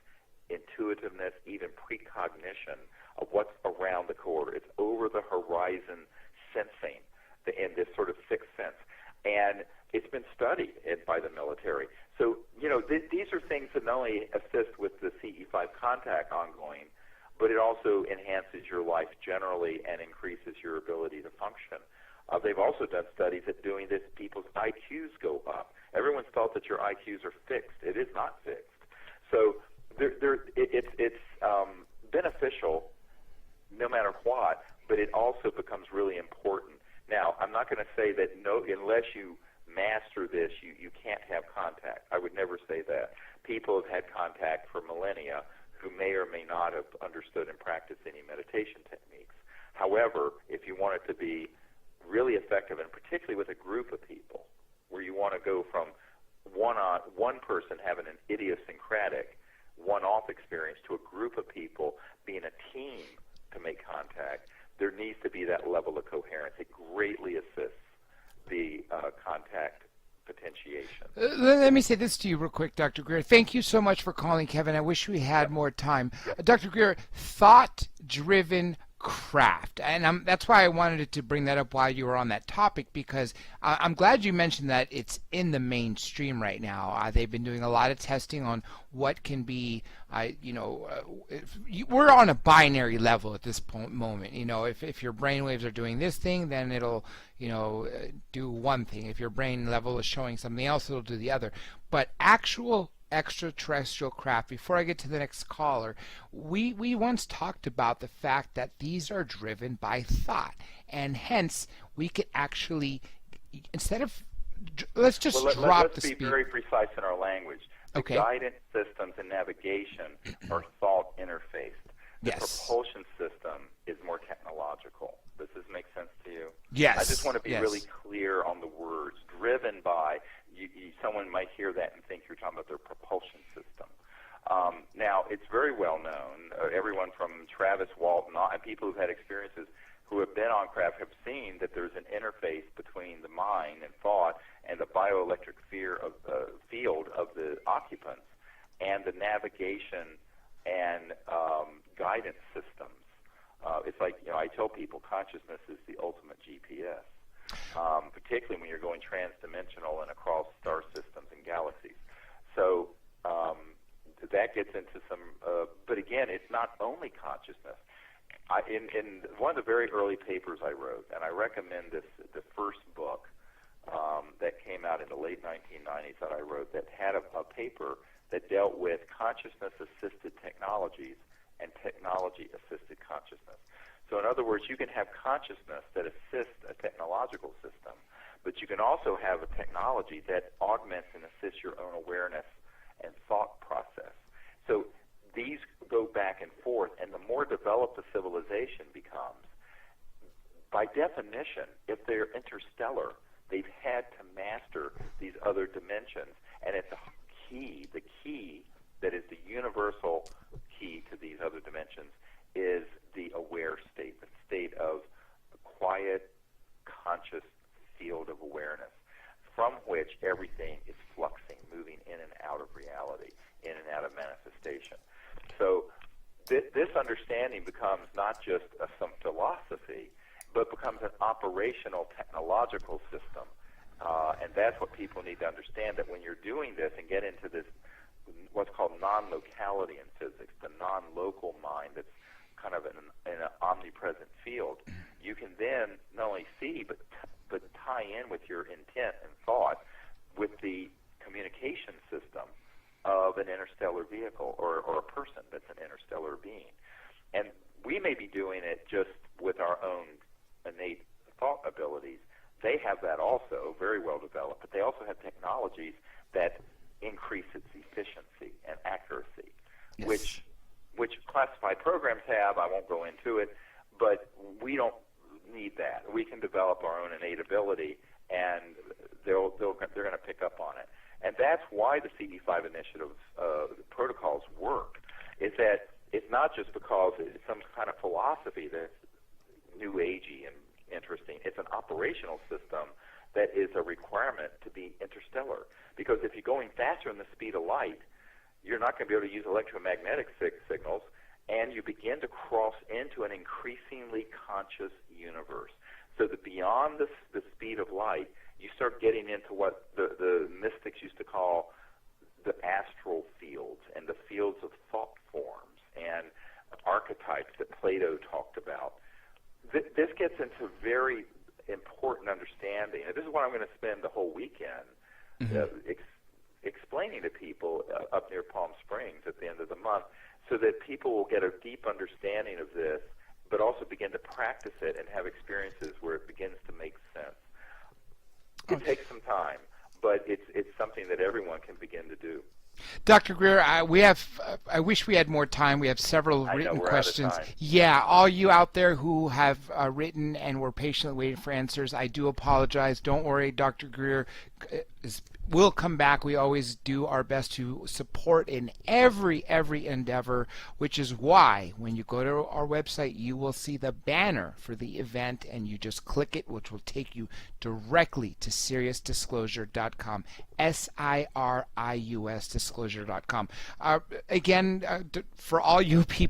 intuitiveness, even precognition of what's around the corridor. It's over-the-horizon sensing in this sort of sixth sense. And it's been studied by the military. So, these are things that not only assist with the CE5 contact ongoing, but it also enhances your life generally and increases your ability to function. They've also done studies at doing this, people's IQs go up. Everyone's thought that your IQs are fixed. It is not fixed. So it's beneficial no matter what, but it also becomes really important. Now, I'm not going to say that unless you master this, you can't have contact. I would never say that. People have had contact for millennia who may or may not have understood and practiced any meditation techniques. However, if you want it to be really effective, and particularly with a group of people, where you want to go from one person having an idiosyncratic one-off experience to a group of people being a team to make contact, be that level of coherence. It greatly assists the contact potentiation. Let me say this to you real quick, Dr. Greer. Thank you so much for calling, Kevin. I wish we had more time. Dr. Greer, thought-driven craft, and that's why I wanted to bring that up while you were on that topic, because I'm glad you mentioned that it's in the mainstream right now. They've been doing a lot of testing on what can be, we're on a binary level at this moment. If your brain waves are doing this thing, then it'll do one thing. If your brain level is showing something else, it'll do the other. But actual extraterrestrial craft, before I get to the next caller, we once talked about the fact that these are driven by thought, and hence we could actually, instead of, let's just drop the speed. Let's be very precise in our language. The guidance systems and navigation are thought interfaced. The propulsion system is more technological. Does this make sense to you? Yes. I just want to be really clear on the words. Driven by, someone might hear that and think you're talking about their propulsion system. Now, it's very well known. Everyone from Travis Walton and people who've had experiences who have been on craft have seen that there's an interface between the mind and thought and the bioelectric field of the occupants and the navigation and guidance systems. It's like, I tell people consciousness is the ultimate GPS, particularly when you're going transdimensional and across star systems and galaxies. So that gets into some, but again, it's not only consciousness. In one of the very early papers I wrote, and I recommend this, the first book that came out in the late 1990s that I wrote that had a paper that dealt with consciousness-assisted technologies and technology-assisted consciousness. So in other words, you can have consciousness that assists a technological system, but you can also have a technology that augments and assists your own awareness and thought process. So these go back and forth, and the more developed the civilization becomes, by definition, if they're interstellar, they've had to master these other dimensions, and it's the key that is the universal key to these other dimensions is the aware state, the state of a quiet, conscious field of awareness from which everything is fluxing, moving in and out of reality, in and out of manifestation. So this understanding becomes not just some philosophy, but becomes an operational technological system. And that's what people need to understand, that when you're doing this and get into this, what's called non-locality in physics, the non-local mind that's kind of in an omnipresent field, you can then not only see but tie in with your intent and thought with the communication system of an interstellar vehicle or a person that's an interstellar being. And we may be doing it just with our own innate thought abilities. They have that also, very well developed, but they also have technologies that increase its efficiency and accuracy, which classified programs have. I won't go into it, but we don't need that. We can develop our own innate ability, and they're going to pick up on it. And that's why the CD5 initiative protocols work, is that it's not just because it's some kind of philosophy that's new agey and interesting. It's an operational system that is a requirement to be interstellar. Because if you're going faster than the speed of light, you're not going to be able to use electromagnetic signals, and you begin to cross into an increasingly conscious universe. So that beyond the speed of light, you start getting into what the mystics used to call the astral fields and the fields of thought forms and archetypes that Plato talked about. This gets into very important understanding. And this is what I'm going to spend the whole weekend explaining to people up near Palm Springs at the end of the month, so that people will get a deep understanding of this, but also begin to practice it and have experiences where it begins to make sense. It takes some time, but it's something that everyone can begin to do. Dr. Greer, I wish we had more time. We have several written questions. Yeah, all you out there who have written and were patiently waiting for answers, I do apologize. Don't worry, Dr. Greer will come back. We always do our best to support in every endeavor, which is why when you go to our website, you will see the banner for the event, and you just click it, which will take you directly to SiriusDisclosure.com, SIRIUS Disclosure.com. Again, for all you people